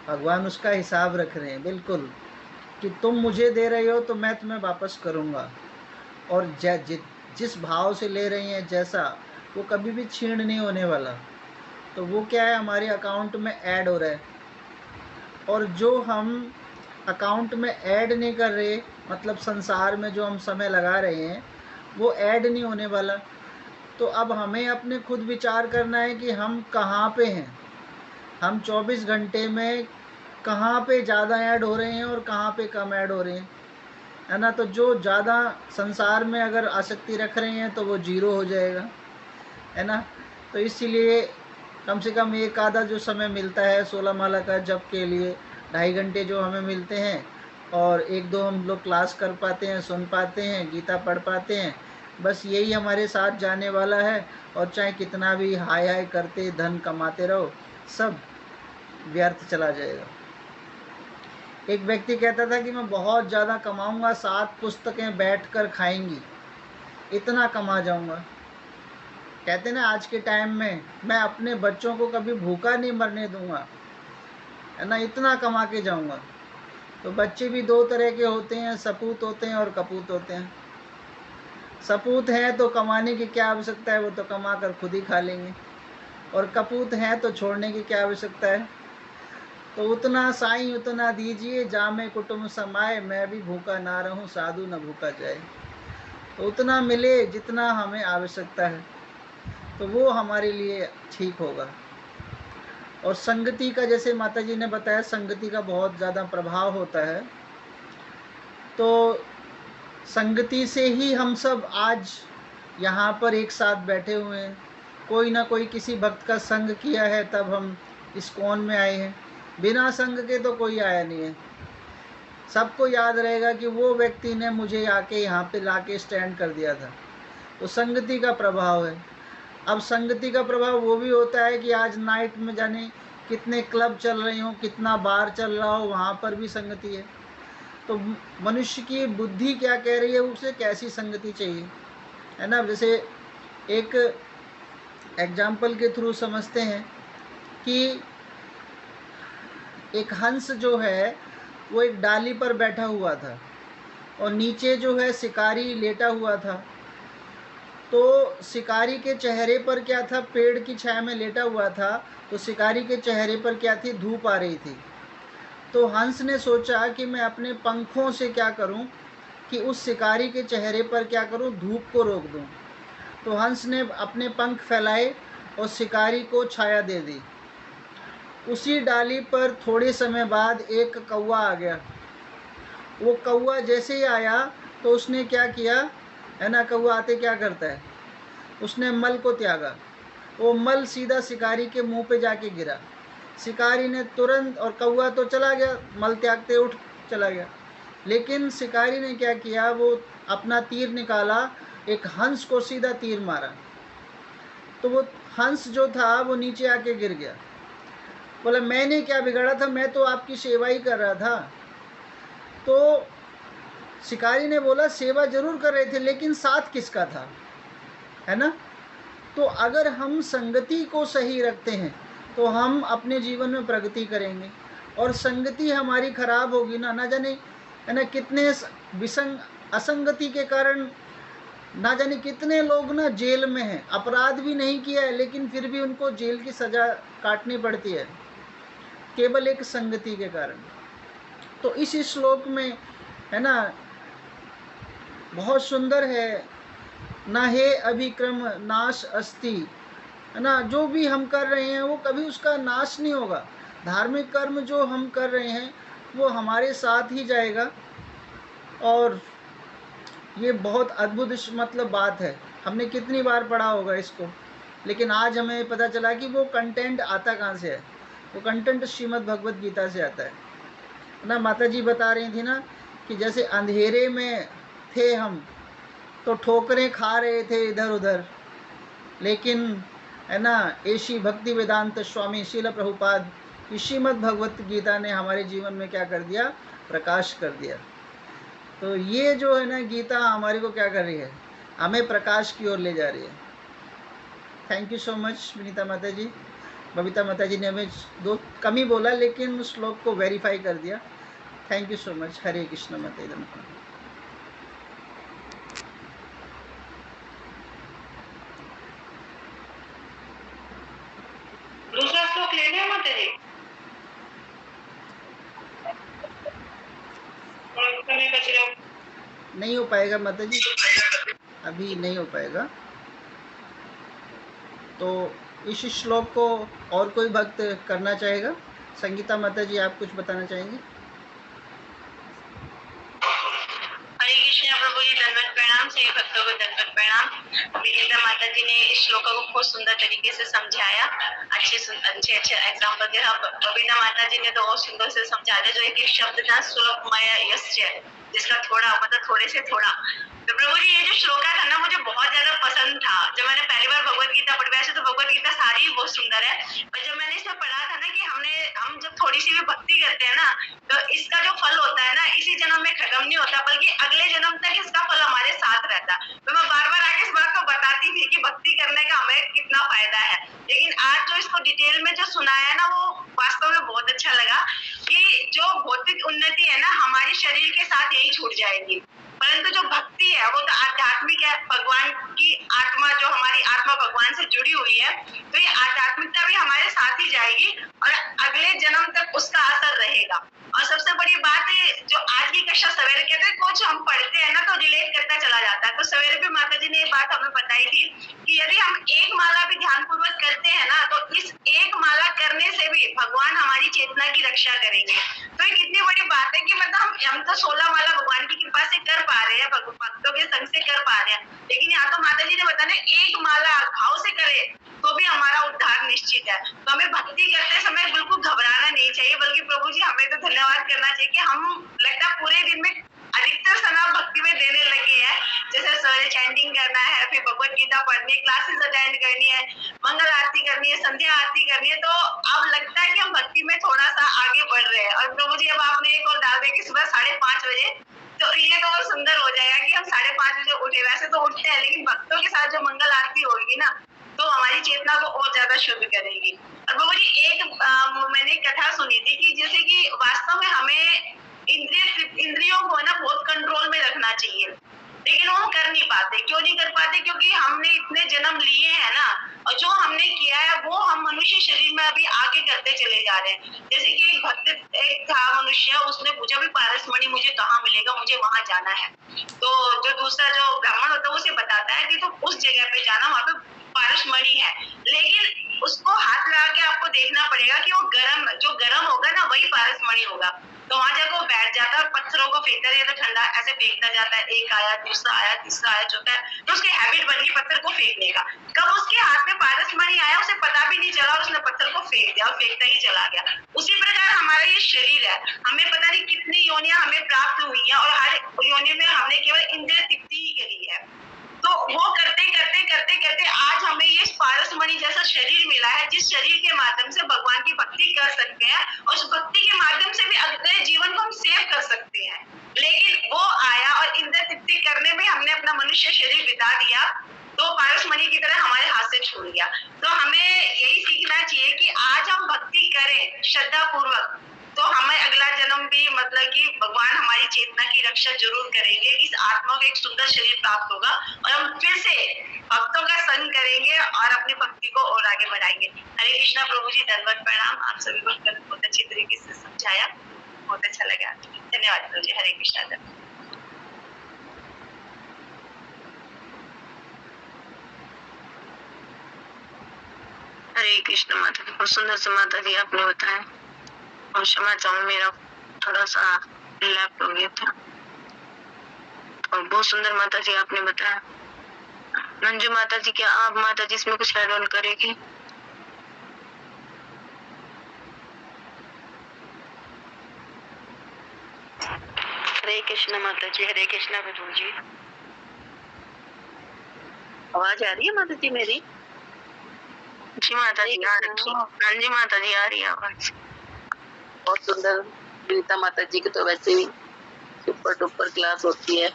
भगवान उसका हिसाब रख रहे हैं बिल्कुल, कि तुम मुझे दे रहे हो तो मैं तुम्हें वापस करूँगा, और जिस भाव से ले रही हैं जैसा, वो कभी भी छीण नहीं होने वाला, तो वो क्या है, हमारे अकाउंट में ऐड हो रहा है। और जो हम अकाउंट में ऐड नहीं कर रहे, मतलब संसार में जो हम समय लगा रहे हैं वो ऐड नहीं होने वाला। तो अब हमें अपने खुद विचार करना है कि हम कहाँ पे हैं, हम 24 घंटे में कहाँ पे ज़्यादा ऐड हो रहे हैं और कहाँ पे कम ऐड हो रहे हैं, है ना। तो जो ज़्यादा संसार में अगर आसक्ति रख रहे हैं तो वो जीरो हो जाएगा, है ना। तो इसीलिए कम से कम एक आधा जो समय मिलता है 16 माला का जप के लिए, 2.5 घंटे जो हमें मिलते हैं, और 1-2 हम लोग क्लास कर पाते हैं, सुन पाते हैं, गीता पढ़ पाते हैं, बस यही हमारे साथ जाने वाला है। और चाहे कितना भी हाय हाय करते धन कमाते रहो, सब व्यर्थ चला जाएगा। एक व्यक्ति कहता था कि मैं बहुत ज़्यादा कमाऊंगा, 7 पुस्तकें बैठकर खाएंगी, इतना कमा जाऊंगा। कहते ना आज के टाइम में मैं अपने बच्चों को कभी भूखा नहीं मरने दूंगा, है ना, इतना कमा के जाऊंगा। तो बच्चे भी 2 तरह के होते हैं, सपूत होते हैं और कपूत होते हैं। सपूत हैं तो कमाने की क्या आवश्यकता है, वो तो कमा कर खुद ही खा लेंगे, और कपूत हैं तो छोड़ने की क्या आवश्यकता है। तो उतना साईं उतना दीजिए, जामे कुटुंब समाए, मैं भी भूखा ना रहूं, साधु न भूखा जाए। तो उतना मिले जितना हमें आवश्यकता है, तो वो हमारे लिए ठीक होगा। और संगति का, जैसे माता जी ने बताया, संगति का बहुत ज़्यादा प्रभाव होता है। तो संगति से ही हम सब आज यहाँ पर एक साथ बैठे हुए हैं। कोई ना कोई किसी भक्त का संग किया है तब हम इस्कॉन में आए हैं, बिना संग के तो कोई आया नहीं है। सबको याद रहेगा कि वो व्यक्ति ने मुझे आके यहाँ पे लाके स्टैंड कर दिया था। तो संगति का प्रभाव है। अब संगति का प्रभाव वो भी होता है कि आज नाइट में जाने कितने क्लब चल रहे हो, कितना बार चल रहा हो, वहाँ पर भी संगति है। तो मनुष्य की बुद्धि क्या कह रही है, उसे कैसी संगति चाहिए, है ना। जैसे एक एग्जाम्पल के थ्रू समझते हैं कि एक हंस जो है वो एक डाली पर बैठा हुआ था, और नीचे जो है शिकारी लेटा हुआ था। तो शिकारी के चेहरे पर क्या था, पेड़ की छाया में लेटा हुआ था, तो शिकारी के चेहरे पर क्या थी, धूप आ रही थी। तो हंस ने सोचा कि मैं अपने पंखों से क्या करूं कि उस शिकारी के चेहरे पर क्या करूं, धूप को रोक दूं। तो हंस ने अपने पंख फैलाए और शिकारी को छाया दे दी। उसी डाली पर थोड़े समय बाद एक कौवा आ गया। वो कौवा जैसे ही आया तो उसने क्या किया, है ना, कौवा आते क्या करता है, उसने मल को त्यागा। वो मल सीधा शिकारी के मुंह पे जाके गिरा। शिकारी ने तुरंत, और कौवा तो चला गया, मल त्यागते उठ चला गया। लेकिन शिकारी ने क्या किया, वो अपना तीर निकाला, एक हंस को सीधा तीर मारा। तो वो हंस जो था वो नीचे आके गिर गया। बोला मैंने क्या बिगाड़ा था, मैं तो आपकी सेवा ही कर रहा था। तो शिकारी ने बोला सेवा जरूर कर रहे थे, लेकिन साथ किसका था, है ना। तो अगर हम संगति को सही रखते हैं तो हम अपने जीवन में प्रगति करेंगे। और संगति हमारी खराब होगी ना जाने, है ना, कितने असंगति के कारण ना जाने कितने लोग ना जेल में हैं, अपराध भी नहीं किया है लेकिन फिर भी उनको जेल की सजा काटनी पड़ती है, केवल एक संगति के कारण। तो इस श्लोक में, है ना, बहुत सुंदर है, ना हे अभिक्रम नाश अस्ति, है ना। जो भी हम कर रहे हैं वो कभी उसका नाश नहीं होगा। धार्मिक कर्म जो हम कर रहे हैं वो हमारे साथ ही जाएगा। और ये बहुत अद्भुत मतलब बात है, हमने कितनी बार पढ़ा होगा इसको, लेकिन आज हमें पता चला कि वो कंटेंट आता कहाँ से है। वो कंटेंट श्रीमद् भगवत गीता से आता है ना। माता जी बता रही थी ना कि जैसे अंधेरे में थे हम तो ठोकरें खा रहे थे इधर उधर, लेकिन है ना ऐसी भक्ति वेदांत स्वामी श्रील प्रभुपाद की श्रीमद् भगवत गीता ने हमारे जीवन में क्या कर दिया, प्रकाश कर दिया। तो ये जो है ना गीता हमारे को क्या कर रही है, हमें प्रकाश की ओर ले जा रही है। Thank you so much Vinita माता जी। बबीता माता जी ने हमें दो कम ही बोला लेकिन श्लोक को वेरीफाई कर दिया। Thank you so much. Hare Krishna माता जी। दूसरा श्लोक लेना है माता जी? समय बच रहा नहीं हो पाएगा माता जी, अभी नहीं हो पाएगा। तो इस श्लोक को और कोई भक्त करना चाहेगा? संगीता माता जी आप कुछ बताना चाहेंगे? हरे कृष्ण प्रभु जी, दंडवत प्रणाम। सभी भक्तों को दंडवत प्रणाम। विनीता माता जी ने इस श्लोक को बहुत सुंदर तरीके से समझाया, अच्छे एग्जाम्पल दिया। बबीता माता जी ने तो बहुत सुंदर से समझा दिया। जो एक शब्द था श्लोकमय यस्य, जिसका थोड़ा मतलब थोड़े से थोड़ा। तो प्रभु जी ये जो श्लोका था ना मुझे बहुत ज्यादा पसंद था। जब मैंने पहली बार भगवत गीता पढ़ी, वैसे तो भगवत गीता सारी ही बहुत सुंदर है, पर जब मैंने इसमें पढ़ा था ना कि हम जब थोड़ी सी भी भक्ति करते हैं ना तो इसका जो फल होता है ना इसी जन्म में खत्म नहीं होता, बल्कि अगले जन्म तक इसका फल हमारे साथ रहता है। तो मैं बार बार आगे इस बात को बताती थी कि भक्ति करने का हमें कितना फायदा है, लेकिन आज जो इसको डिटेल में जो सुनाया है ना वो वास्तव में बहुत अच्छा लगा कि जो भौतिक उन्नति है ना हमारे शरीर के साथ यही छूट जाएगी, परंतु जो भक्ति है वो तो आध्यात्मिक है। भगवान की आत्मा, जो हमारी आत्मा भगवान से जुड़ी हुई है, तो ये आध्यात्मिकता भी हमारे साथ ही जाएगी और अगले जन्म तक उसका असर रहेगा। और सबसे बड़ी बात है जो आज की कक्षा सवेरे कहते हैं, कुछ हम पढ़ते हैं ना तो रिलेट करता चला जाता है। तो सवेरे भी माता जी ने ये बात हमें बताई थी कि यदि हम एक माला भी ध्यान पूर्वक करते हैं ना तो इस एक माला करने से भी भगवान हमारी चेतना की रक्षा करेंगे। तो ये कितनी बड़ी बात है कि मतलब हम तो 16 माला भगवान की कृपा से कर पा रहे हैं, भक्तों के संग से कर पा रहे हैं, लेकिन यहाँ तो माता जी ने बताया एक माला भाव से करे तो भी हमारा उद्धार निश्चित है। तो हमें भक्ति करते समय बिल्कुल घबराना नहीं चाहिए, बल्कि प्रभु जी हमें तो धन्यवाद करना चाहिए कि हम लगता पूरे दिन में अधिकतर समय भक्ति में देने लगे हैं। जैसे सवेरे चैंटिंग करना है, फिर भगवत गीता पढ़नी, क्लासेस अटेंड करनी है, मंगल आरती करनी है, संध्या आरती करनी है, तो अब लगता है कि हम भक्ति में थोड़ा सा आगे बढ़ रहे हैं। और प्रभु जी अब आपने एक और डाल दिया कि सुबह 5:30 बजे, तो ये तो और सुंदर हो जाएगा कि हम 5:30 बजे उठे। वैसे तो उठते हैं लेकिन भक्तों के साथ जो मंगल आरती होगी ना तो हमारी चेतना को और ज्यादा शुद्ध करेगी। और प्रभु जी एक मैंने कथा सुनी थी कि जैसे कि वास्तव में हमें इंद्रियों को ना बहुत कंट्रोल में रखना चाहिए, लेकिन वो हम कर नहीं पाते। क्यों नहीं कर पाते? क्योंकि हमने इतने जन्म लिए हैं ना, और जो हमने किया है वो हम मनुष्य शरीर में अभी आगे करते चले जा रहे हैं। जैसे कि एक भक्त एक था मनुष्य, उसने पूछा भी पारसमणि मुझे कहाँ मिलेगा, मुझे वहां जाना है। तो जो दूसरा जो ब्राह्मण होता है उसे बताता है कि तुम उस जगह पे जाना, वहां पे पारसमणि है, लेकिन उसको हाथ लगा के आपको देखना पड़ेगा कि वो जो गर्म होगा ना वही पारसमणि होगा। तो वहां जाकर वो बैठ जाता है और पत्थरों को फेंकता रहता है, ठंडा ऐसे फेंकता जाता है, एक आया, दूसरा आया, तीसरा आया, चौथा है, तो उसकी हैबिट बन गई पत्थर को फेंकने का। कब उसके हाथ में पारसमणि आया उसे पता भी नहीं चला, उसने पत्थर को फेंक दिया और फेंकता ही चला गया। उसी प्रकार हमारा ये शरीर है, हमें पता नहीं कितनी योनियां हमें प्राप्त हुई है और हर योनि में हमने केवल इंद्रिय तृप्ति ही करी है। तो वो करते करते करते करते आज हमें ये पारसमणि जैसा शरीर मिला है, जिस शरीर के माध्यम से भगवान की भक्ति कर सकते हैं और उस भक्ति के माध्यम से भी अगले जीवन को हम सेव कर सकते हैं। लेकिन वो आया और इंद्रिय तृप्ति करने में हमने अपना मनुष्य शरीर बिता दिया, तो पारसमणि की तरह हमारे हाथ से छूट गया। तो हमें यही सीखना चाहिए कि आज हम भक्ति करें श्रद्धा पूर्वक, तो हमें अगला जन्म भी मतलब कि भगवान हमारी चेतना की रक्षा जरूर करेंगे, इस आत्मा को एक सुंदर शरीर प्राप्त होगा और हम फिर से भक्तों का संग करेंगे और अपनी भक्ति को और आगे बढ़ाएंगे। हरे कृष्णा प्रभु जी, दंडवत प्रणाम। आप सभी को बहुत अच्छी तरीके से समझाया, बहुत अच्छा लगा। धन्यवाद प्रभु जी। हरे कृष्णा। हरे कृष्ण माता जी, बहुत सुंदर से माता जी आपने बताया, और क्षमा चाहूँ मेरा थोड़ा सा लैप हो गया था। और बहुत सुंदर माता जी आपने बताया। मंजू माता जी, क्या आप माता जी इसमें कुछ ऐड ऑन करेगी? हरे कृष्ण माता जी, हरे कृष्ण प्रभु जी। आवाज आ रही है माता जी मेरी? जी माता जी आ रही है। हाँ जी माता जी आ रही है आवाज। बहुत सुंदर गीता माता जी की तो वैसे भी सुपर डुपर क्लास होती है।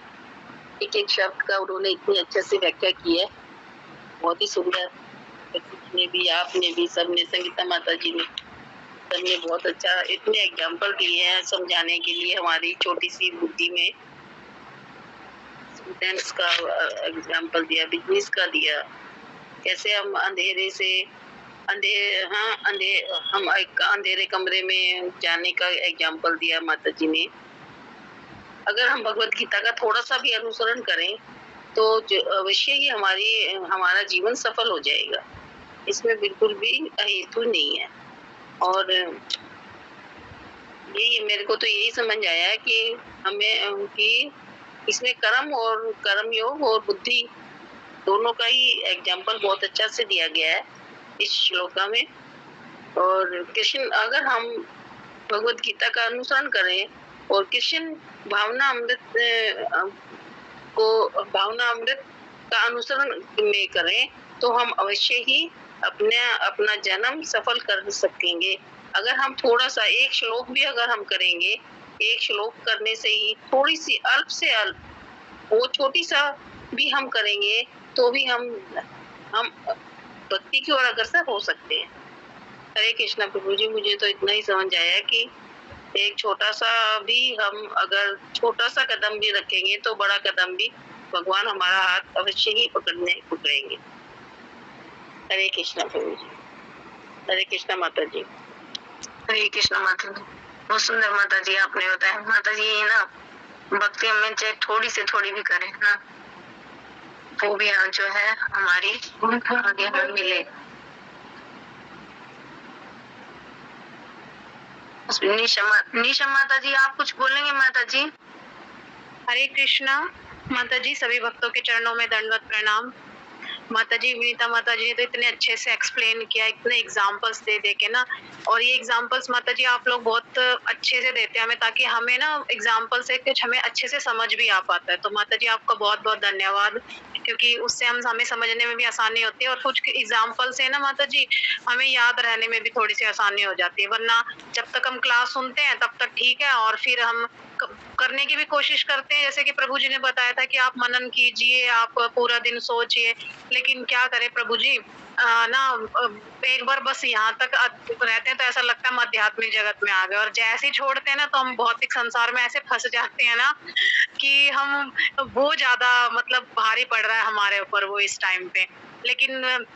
एक एक शब्द का उन्होंने इतनी अच्छे से व्याख्या की है, बहुत ही सुंदर। ने भी, आपने भी, सबने, संगीता माता जी ने, सबने बहुत अच्छा इतने एग्जाम्पल दिए हैं समझाने के लिए हमारी छोटी सी बुद्धि में। स्टूडेंट्स का एग्जाम्पल दिया, बिजनेस का दिया, कैसे हम अंधेरे से हम एक अंधेरे कमरे में जाने का एग्जाम्पल दिया माता जी ने। अगर हम भगवत गीता का थोड़ा सा भी अनुसरण करें तो अवश्य ही हमारा जीवन सफल हो जाएगा। इसमें बिल्कुल भी अहेतु नहीं है। और ये मेरे को तो यही समझ आया कि हमें कि इसमें कर्म योग और बुद्धि दोनों का ही एग्जाम्पल बहुत अच्छा से दिया गया है इस श्लोका में। और कृष्ण, अगर हम भगवत गीता का अनुसरण करें और कृष्ण भावना अमृत का अनुसरण में करें तो हम अवश्य ही अपना जन्म सफल कर सकेंगे। अगर हम थोड़ा सा एक श्लोक भी अगर हम करेंगे, एक श्लोक करने से ही थोड़ी सी अल्प से अल्प वो छोटी सा भी हम करेंगे तो भी हम भक्ति की ओर अग्रसर हो सकते हैं। हरे कृष्णा प्रभु जी, मुझे तो इतना ही समझ आया कि एक छोटा सा भी हम अगर छोटा सा कदम भी रखेंगे तो बड़ा कदम भी भगवान हमारा हाथ अवश्य ही पकड़ेंगे। हरे कृष्णा प्रभु जी, हरे कृष्णा माता जी, हरे कृष्णा माता जी। बहुत सुंदर माता जी आपने बताया। माता जी ये ना भक्ति में चाहे थोड़ी से थोड़ी भी करें ना, वो भी जो है हमारी आगे हमें मिले। निशा माता जी आप कुछ बोलेंगे माता जी? हरे कृष्णा माता जी, सभी भक्तों के चरणों में दंडवत प्रणाम। माता जी, विनीता माता जी ने तो इतने अच्छे से एक्सप्लेन किया, इतने एग्जांपल्स दे के ना। और ये एग्जांपल्स माता जी आप लोग बहुत अच्छे से देते हैं हमें, ताकि हमें ना एग्जांपल से कुछ हमें अच्छे से समझ भी आ पाता है। तो माता जी आपका बहुत बहुत धन्यवाद, क्योंकि उससे हमें समझने में भी आसानी होती है और कुछ एग्जाम्पल से ना माता जी हमें याद रहने में भी थोड़ी सी आसानी हो जाती है। वरना जब तक हम क्लास सुनते हैं तब तक ठीक है, और फिर हम करने की भी कोशिश करते हैं, जैसे कि प्रभु जी ने बताया था कि आप मनन कीजिए, आप पूरा दिन सोचिए। लेकिन क्या करें प्रभु जी, एक बार बस यहाँ तक रहते हैं तो ऐसा लगता है हम आध्यात्मिक जगत में आ गए, और जैसे ही छोड़ते हैं ना तो हम भौतिक संसार में ऐसे फंस जाते हैं ना कि हम वो ज्यादा मतलब भारी पड़ रहा है हमारे ऊपर वो इस टाइम पे। लेकिन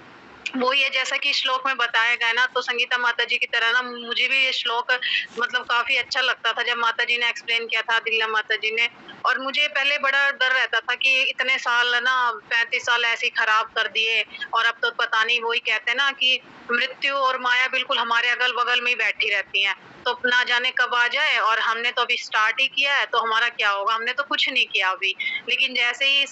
वो ये जैसा कि श्लोक में बताया गया ना, तो संगीता माता जी की तरह ना मुझे भी ये श्लोक मतलब काफी अच्छा लगता था जब माता जी ने एक्सप्लेन किया था, दिल्ला माता जी ने। और मुझे पहले बड़ा डर रहता था कि इतने साल ना 35 साल ऐसे ही खराब कर दिए, और अब तो पता नहीं, वही कहते हैं ना कि मृत्यु और माया बिल्कुल हमारे अगल बगल में ही बैठी रहती हैं, तो ना जाने कब आ जाए। और हमने तो अभी स्टार्ट ही किया है तो हमारा क्या होगा, हमने तो कुछ नहीं किया अभी। लेकिन जैसे ही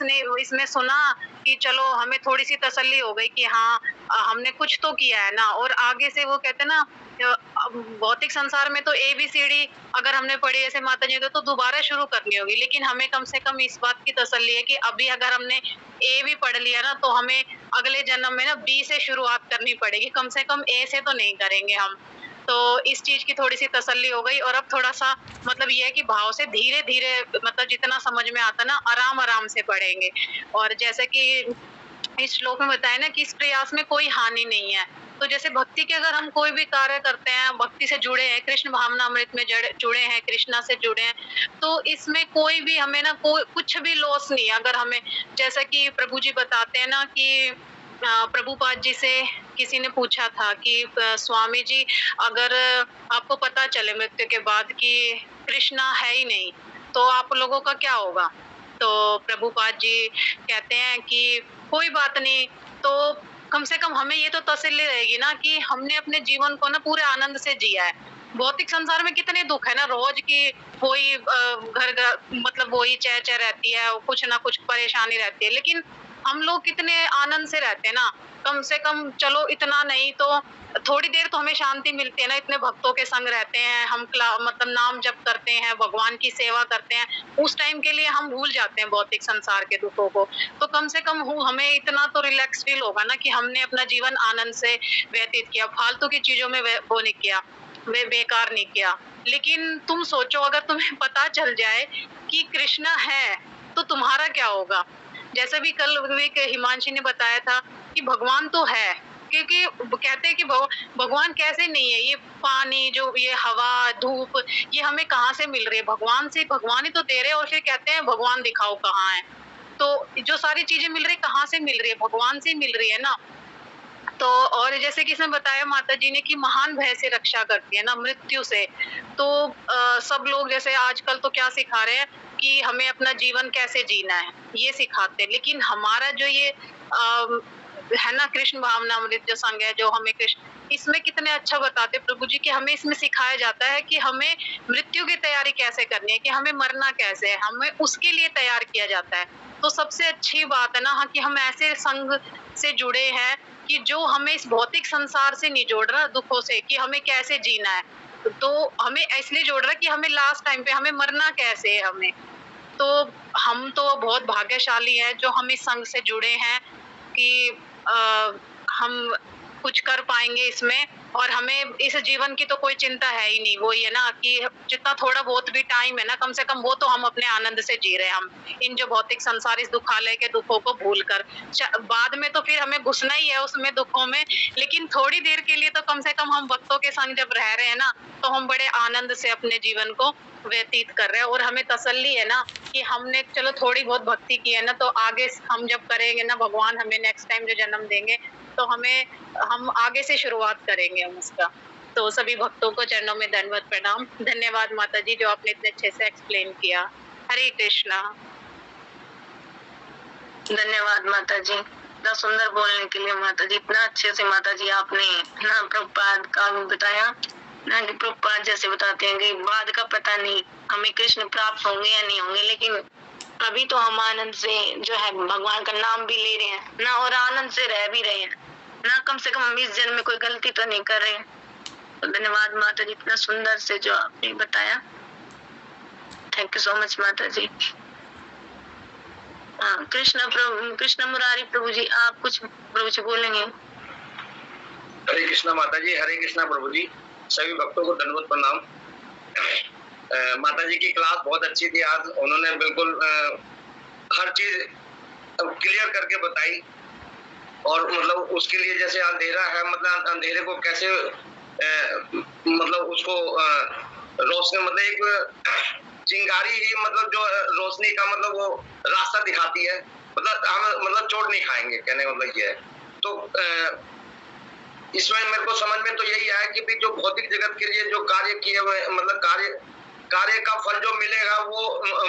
इसमें सुना कि चलो हमें थोड़ी सी तसल्ली हो गई कि हाँ हमने कुछ तो किया है ना। और आगे से वो कहते हैं ना भौतिक संसार में तो ABCD अगर हमने पढ़ी ऐसे माता जी तो दोबारा शुरू करनी होगी, लेकिन हमें कम से कम इस बात की तसल्ली है कि अभी अगर हमने A भी पढ़ लिया ना तो हमें अगले जन्म में ना B से शुरुआत करनी पड़ेगी, कम से कम A से तो नहीं करेंगे हम। तो इस चीज की थोड़ी सी तसल्ली हो गई। और अब थोड़ा सा मतलब ये है कि भाव से धीरे धीरे मतलब जितना समझ में आता ना आराम आराम से पढ़ेंगे। और जैसे कि इस श्लोक में बताया ना कि इस प्रयास में कोई हानि नहीं है। तो जैसे भक्ति के अगर हम कोई भी कार्य करते हैं, भक्ति से जुड़े हैं, कृष्ण भावना अमृत में जुड़े हैं, कृष्णा से जुड़े हैं, तो इसमें कोई भी हमें ना कुछ भी लॉस नहीं है। अगर हमें जैसा कि प्रभु जी बताते हैं ना कि प्रभुपाद जी से किसी ने पूछा था कि स्वामी जी अगर आपको पता चले मृत्यु के बाद कि कृष्णा है ही नहीं तो आप लोगों का क्या होगा? तो प्रभुपाद जी कहते हैं कि कोई बात नहीं, तो कम से कम हमें ये तो तसल्ली रहेगी ना कि हमने अपने जीवन को ना पूरे आनंद से जिया है। भौतिक संसार में कितने दुख है ना, रोज की वही घर मतलब वही चह रहती है, कुछ ना कुछ परेशानी रहती है। लेकिन हम लोग कितने आनंद से रहते हैं ना, कम से कम चलो इतना नहीं तो थोड़ी देर तो हमें शांति मिलती है ना, इतने भक्तों के संग रहते हैं हम, मतलब नाम जप करते हैं, भगवान की सेवा करते हैं, उस टाइम के लिए हम भूल जाते हैं भौतिक संसार के दुखों को। तो कम से कम हमें इतना तो रिलैक्स फील होगा ना कि हमने अपना जीवन आनंद से व्यतीत किया, फालतू की चीजों में वो नहीं किया, वे बेकार नहीं किया। लेकिन तुम सोचो अगर तुम्हें पता चल जाए कि कृष्ण है तो तुम्हारा क्या होगा। जैसे भी कल विवेक हिमांशी ने बताया था कि भगवान तो है, क्योंकि कहते हैं कि भगवान कैसे नहीं है, ये पानी जो ये हवा धूप ये हमें कहाँ से मिल रही है, भगवान से, भगवान ही तो दे रहे हैं। और फिर कहते हैं भगवान दिखाओ कहाँ है, तो जो सारी चीजें मिल रही है कहाँ से मिल रही है, भगवान से मिल रही है ना। तो और जैसे कि इसमें बताया माता जी ने कि महान भय से रक्षा करती है ना, मृत्यु से। तो सब लोग जैसे आजकल तो क्या सिखा रहे हैं कि हमें अपना जीवन कैसे जीना है ये सिखाते हैं, लेकिन हमारा जो ये है ना कृष्ण भावनामृत जो संघ है, जो हमें कृष्ण इसमें कितने अच्छा बताते प्रभु जी कि हमें इसमें सिखाया जाता है कि हमें मृत्यु की तैयारी कैसे करनी है, कि हमें मरना कैसे है, हमें उसके लिए तैयार किया जाता है। तो सबसे अच्छी बात है ना हाँ, कि हम ऐसे संघ से जुड़े हैं कि जो हमें इस भौतिक संसार से नहीं जोड़ रहा दुखों से, कि हमें कैसे जीना है, तो हमें इसलिए जोड़ रहा है कि हमें लास्ट टाइम पे हमें मरना कैसे है हमें। तो हम तो बहुत भाग्यशाली हैं जो हम इस संघ से जुड़े हैं कि हम कुछ कर पाएंगे इसमें, और हमें इस जीवन की तो कोई चिंता है ही नहीं। वो ये ना कि जितना थोड़ा बहुत भी टाइम है ना, कम से कम वो तो हम अपने आनंद से जी रहे हैं, हम इन जो भौतिक संसार इस दुखालय के दुखों को भूल कर। बाद में तो फिर हमें घुसना ही है उसमें दुखों में, लेकिन थोड़ी देर के लिए तो कम से कम हम भक्तों के संग जब रह रहे हैं ना, तो हम बड़े आनंद से अपने जीवन को व्यतीत कर रहे हैं। और हमें तसल्ली है ना कि हमने चलो थोड़ी बहुत भक्ति की है ना, तो आगे हम जब करेंगे ना, भगवान हमें नेक्स्ट टाइम जो जन्म देंगे तो हम आगे से शुरुआत करेंगे हम उसका। तो सभी भक्तों को चरणों में दंडवत प्रणाम। धन्यवाद माता जी जो आपने इतने अच्छे से एक्सप्लेन किया। हरे कृष्णा। धन्यवाद माता जी, इतना सुंदर बोलने के लिए माता जी। इतना अच्छे से माता जी आपने ना प्रभुपाद का बताया ना, कि प्रभुपाद जैसे बताते हैं कि बाद का पता नहीं हमें कृष्ण प्राप्त होंगे या नहीं होंगे, लेकिन अभी तो हम आनंद से जो है भगवान का नाम भी ले रहे हैं ना, और आनंद से रह भी रहे हैं ना। कम से कम हम इस जन्म में कोई गलती तो नहीं कर रहे हैं। तो धन्यवाद माता जी, इतना सुंदर से जो आपने बताया। थैंक यू सो मच माता जी। हाँ, कृष्ण मुरारी प्रभु जी, आप कुछ प्रभु जी बोलेंगे? हरे कृष्णा माता जी, हरे कृष्णा प्रभु जी, सभी भक्तों को दंडवत प्रणाम। माता जी की क्लास बहुत अच्छी थी आज, उन्होंने बिल्कुल हर चीज क्लियर करके बताई। और मतलब उसके लिए जैसे अंधेरा है, मतलब अंधेरे को कैसे मतलब उसको रोशनी, मतलब एक चिंगारी ही मतलब जो रोशनी का मतलब वो रास्ता दिखाती है। मतलब हम मतलब चोट नहीं खाएंगे, कहने का मतलब ये है। तो इसमें मेरे को समझ में तो यही आया कि भी जो भौतिक जगत के लिए जो कार्य किए हुए, मतलब कार्य का फल जो मिलेगा वो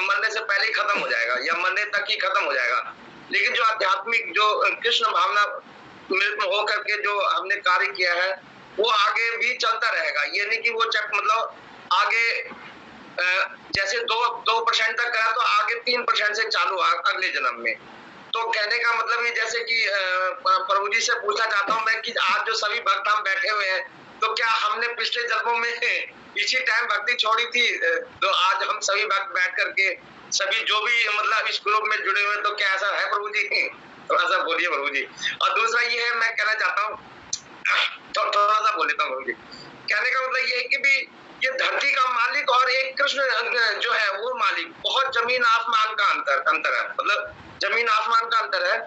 मरने से पहले ही खत्म हो जाएगा या मरने तक ही खत्म हो जाएगा। लेकिन जो आध्यात्मिक जो कृष्ण भावना में हो करके जो हमने कार्य किया है वो आगे भी चलता रहेगा। ये नहीं कि वो मतलब आगे जैसे 2% तक करा तो आगे 3% से चालू अगले जन्म में। तो कहने का मतलब ये जैसे कि प्रभु जी से पूछना चाहता हूँ मैं कि आज जो सभी भक्त हम बैठे हुए हैं, तो क्या हमने पिछले जन्मों में इसी टाइम भक्ति छोड़ी थी? तो आज हम सभी भक्त बैठ करके सभी जो भी मतलब इस ग्रुप में जुड़े हुए, तो क्या ऐसा है प्रभु जी? थोड़ा सा बोलिए प्रभु जी। और दूसरा ये है, मैं कहना चाहता हूँ, तो थोड़ा सा बोल लेता हूँ प्रभु जी। कहने का मतलब ये है कि भी ये धरती का मालिक और एक कृष्ण जो है वो मालिक, बहुत जमीन आसमान का अंतर है। मतलब जमीन आसमान का अंतर है।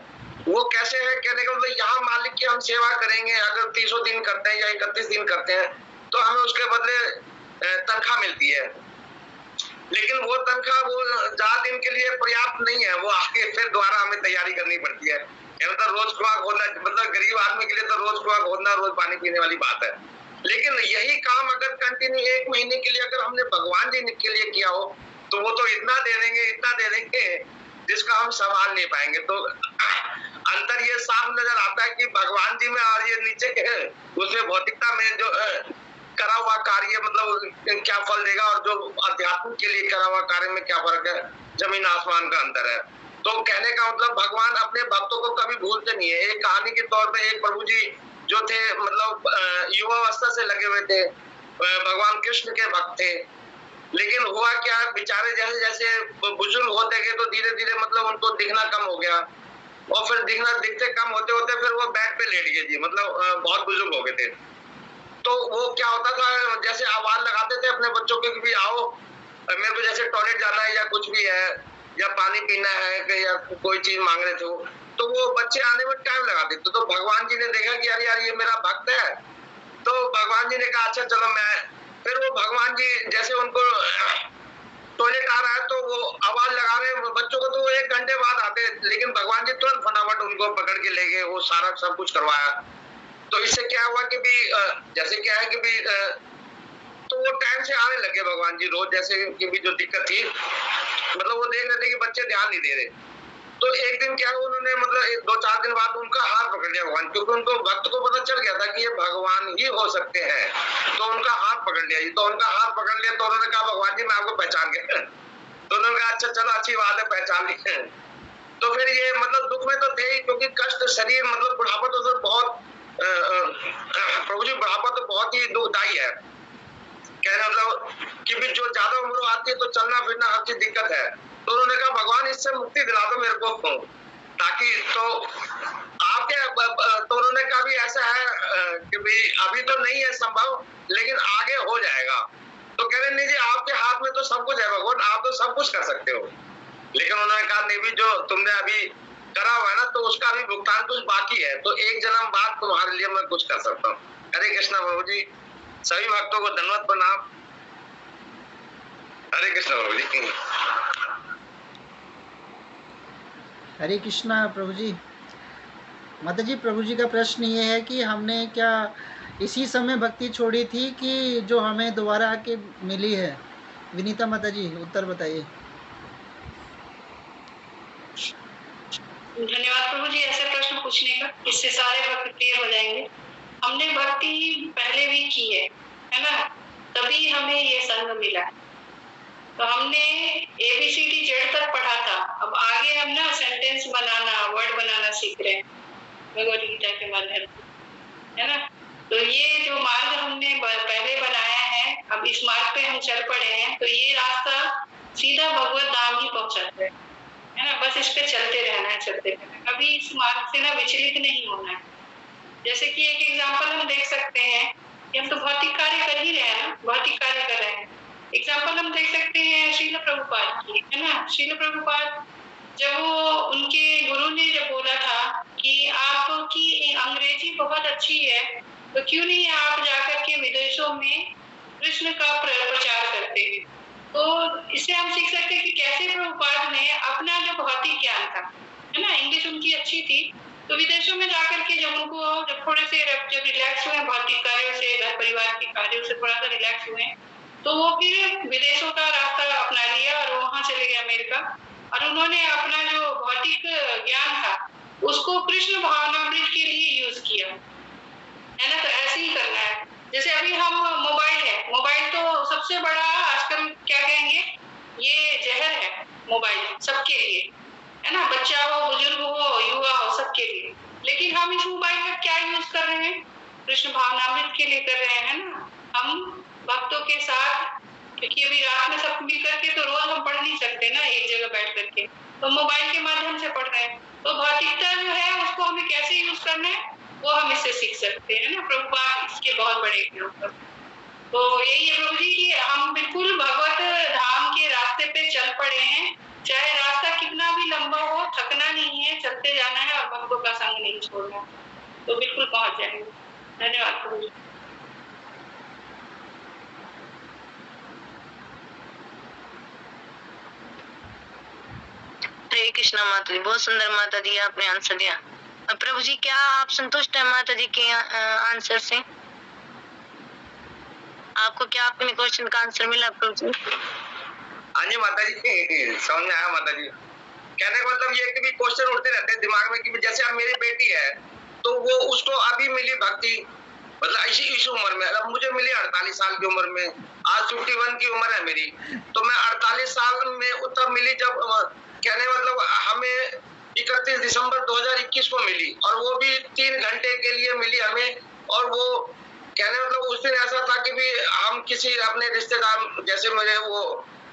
वो कैसे है? कहने का मतलब यहाँ मालिक की हम सेवा करेंगे, अगर 300 दिन करते हैं या 31 दिन करते हैं तो हमें उसके बदले तनख्वाह मिलती है। लेकिन वो तनख्वाह वो ज्यादा दिन के लिए पर्याप्त नहीं है, वो आगे फिर दोबारा हमें तैयारी करनी पड़ती है। मतलब रोज खुआ खोदना, मतलब गरीब आदमी के लिए तो रोज खुआ खोदना, रोज पानी पीने वाली बात है। लेकिन यही काम अगर कंटिन्यू 1 महीने के लिए अगर हमने भगवान जी के लिए किया हो तो वो तो इतना दे देंगे जिसका हम संभाल नहीं पाएंगे। तो अंतर ये साफ नजर आता है कि भगवान जी में और ये नीचे के उसमें भौतिकता में जो करा हुआ कार्य मतलब क्या फल देगा, और जो अध्यात्म के लिए करा हुआ कार्य में क्या फर्क है, जमीन आसमान का अंतर है। तो कहने का मतलब भगवान अपने भक्तों को कभी भूलते नहीं है। एक कहानी के तौर पे एक प्रभु जी जो थे मतलब युवावस्था से लगे हुए थे, भगवान कृष्ण के भक्त थे, लेकिन हुआ क्या, बेचारे जैसे जैसे बुजुर्ग होते गए तो धीरे धीरे मतलब उनको दिखना कम हो गया, और फिर दिखते कम होते होते फिर वो बेड पे लेट गए जी, मतलब बहुत बुजुर्ग हो गए थे। तो वो क्या होता था, जैसे आवाज लगाते थे अपने बच्चों के कि भी आओ, मेरे को जैसे टॉयलेट जाना है या कुछ भी है या पानी पीना है या कोई चीज मांग रहे थे, तो वो बच्चे आने में टाइम लगा देते। तो भगवान जी ने देखा कि अरे यार ये मेरा भक्त है, तो भगवान जी ने कहा अच्छा चलो मैं, फिर वो भगवान जी जैसे उनको टॉयलेट आ रहा है तो वो आवाज लगा रहे हैं बच्चों को, तो वो 1 घंटे बाद आते, लेकिन भगवान जी तुरंत फटाफट उनको पकड़ के ले गए, वो सारा सब कुछ करवाया। तो इससे क्या हुआ कि भी जैसे क्या है कि भी तो वो टाइम से आने लगे भगवान जी रोज, जैसे कि भी जो दिक्कत थी मतलब वो देख रहे थे कि बच्चे ध्यान नहीं दे रहे। तो एक दिन क्या उन्होंने मतलब 2-4 दिन बाद उनका हाथ पकड़ लिया भगवान, क्योंकि उनको भक्त को पता चल गया था कि ये भगवान ही हो सकते हैं, तो उनका हाथ पकड़ लिया। तो उनका हाथ पकड़ लिया तो उन्होंने कहा भगवान जी मैं आपको पहचान गया। तो उन्होंने कहा अच्छा चलो अच्छी बात है, पहचान ली। तो फिर ये मतलब दुख में तो थे ही, क्योंकि कष्ट शरीर मतलब बुढ़ापा तो फिर बहुत प्रभु जी बुढ़ापा तो बहुत ही दुखदायी है। कहना मतलब कि भी जो ज्यादा उम्र आती है तो चलना फिरना हर चीज दिक्कत है। तो उन्होंने कहा भगवान इससे मुक्ति दिला दो मेरे को, ताकि तो आपके तो उन्होंने कहा भी ऐसा है कि भी अभी तो नहीं है संभव, लेकिन आगे हो जाएगा। तो कह रहे नहीं जी आपके हाथ में तो सब कुछ है भगवान, आप तो सब कुछ कर सकते हो। लेकिन उन्होंने कहा नहीं भी जो तुमने अभी करा हुआ है ना तो उसका भी भुगतान कुछ बाकी है, तो 1 जन्म बाद तुम्हारे लिए मैं कुछ कर सकता हूँ। हरे कृष्णा प्रभु जी, सभी भक्तों को धन्यवाद प्रणाम। हरे कृष्णा प्रभु जी। हरे कृष्णा प्रभु जी। माता जी प्रभु जी का प्रश्न ये है कि हमने क्या इसी समय भक्ति छोड़ी थी कि जो हमें दोबारा आके मिली है? विनीता माता जी उत्तर बताइए। धन्यवाद प्रभु जी ऐसे प्रश्न पूछने का, इससे सारे भक्त क्लियर हो जाएंगे। हमने भक्ति पहले भी की है ना, तभी हमें ये संग मिला। तो हमने ABCD तक पढ़ा था, अब आगे हम ना सेंटेंस बनाना, वर्ड बनाना सीख रहे हैं भगवद गीता के माध्यम से, है ना। तो ये जो मार्ग हमने पहले बनाया है, अब इस मार्ग पे हम चल पड़े हैं, तो ये रास्ता सीधा भगवत धाम ही पहुंचाता है ना। बस इस पे चलते रहना है, चलते रहना है, कभी इस मार्ग से ना विचलित नहीं होना है। जैसे कि एक एग्जाम्पल हम देख सकते हैं कि हम तो भौतिक कार्य कर ही रहे हैं ना, भौतिक कार्य कर रहे हैं। एग्जाम्पल हम देख सकते हैं श्रील प्रभुपाद की, है ना। श्रील प्रभुपाद जब वो उनके गुरु ने जब बोला था कि आपकी अंग्रेजी बहुत अच्छी है, तो क्यों नहीं आप जाकर के विदेशों में कृष्ण का प्रचार करते हैं। तो इससे हम सीख सकते हैं कि कैसे प्रभुपाद ने अपना जो भौतिक ज्ञान था, है ना, इंग्लिश उनकी अच्छी थी, तो विदेशों में जाकर के जब उनको जब थोड़े से जब रिलैक्स हुए भौतिक कार्यों से, घर परिवार के कार्यों से थोड़ा सा रिलैक्स हुए, तो वो फिर विदेशों का रास्ता अपना लिया और वहां चले गए अमेरिका, और उन्होंने अपना जो भौतिक ज्ञान था उसको कृष्ण भावनामृत के लिए यूज किया, है ना। तो ऐसे ही करना है। जैसे अभी हम मोबाइल है, मोबाइल तो सबसे बड़ा आजकल क्या कहेंगे, ये जहर है मोबाइल सबके लिए, है ना, बच्चा हो, बुजुर्ग हो, युवा हो, सबके लिए। लेकिन हम इस मोबाइल में क्या यूज कर रहे हैं, कृष्ण भावनामृत के लिए कर रहे हैं, है ना। हम भक्तों के साथ, क्योंकि अभी रात में सब मिल करके तो रोज हम पढ़ नहीं सकते ना एक जगह बैठ करके, तो मोबाइल के माध्यम से पढ़ रहे हैं। तो भौतिकता जो है उसको हमें कैसे यूज करना है वो हम इससे सीख सकते हैं ना। प्रभुपाद इसके बहुत बड़े एग्जाम्पल। तो यही है प्रभु जी कि हम बिल्कुल भगवत धाम के रास्ते पे चल पड़े हैं, चाहे रास्ता कितना भी लंबा हो, थकना नहीं है, चलते जाना है और भक्तों का संग नहीं छोड़ना, तो बिल्कुल पहुंच जाएंगे। धन्यवाद प्रभु जी। हरे कृष्णा माता जी, बहुत सुंदर माता जी आपने आंसर दिया। प्रभु जी क्या आप संतुष्ट हैं माता जी के आंसर से? आपको क्या अपने क्वेश्चन का आंसर मिला प्रभु जी? हाँ जी माता जी, समझ में आया माता जी। कहने का मतलब ये कि भी क्वेश्चन उठते रहते हैं दिमाग में कि जैसे अब मेरी बेटी है तो वो उसको अभी मिली भक्ति, मतलब इस उम्र में, अब मुझे मिली 48 साल की उम्र में, आज 51 की उम्र है मेरी, तो मैं 48 साल में तब मिली जब कहने मतलब हमें 31 दिसंबर 2021 को मिली, और वो भी 3 घंटे के लिए मिली हमें। और वो कहने मतलब उस दिन ऐसा था कि भी हम किसी अपने रिश्तेदार, जैसे मेरे वो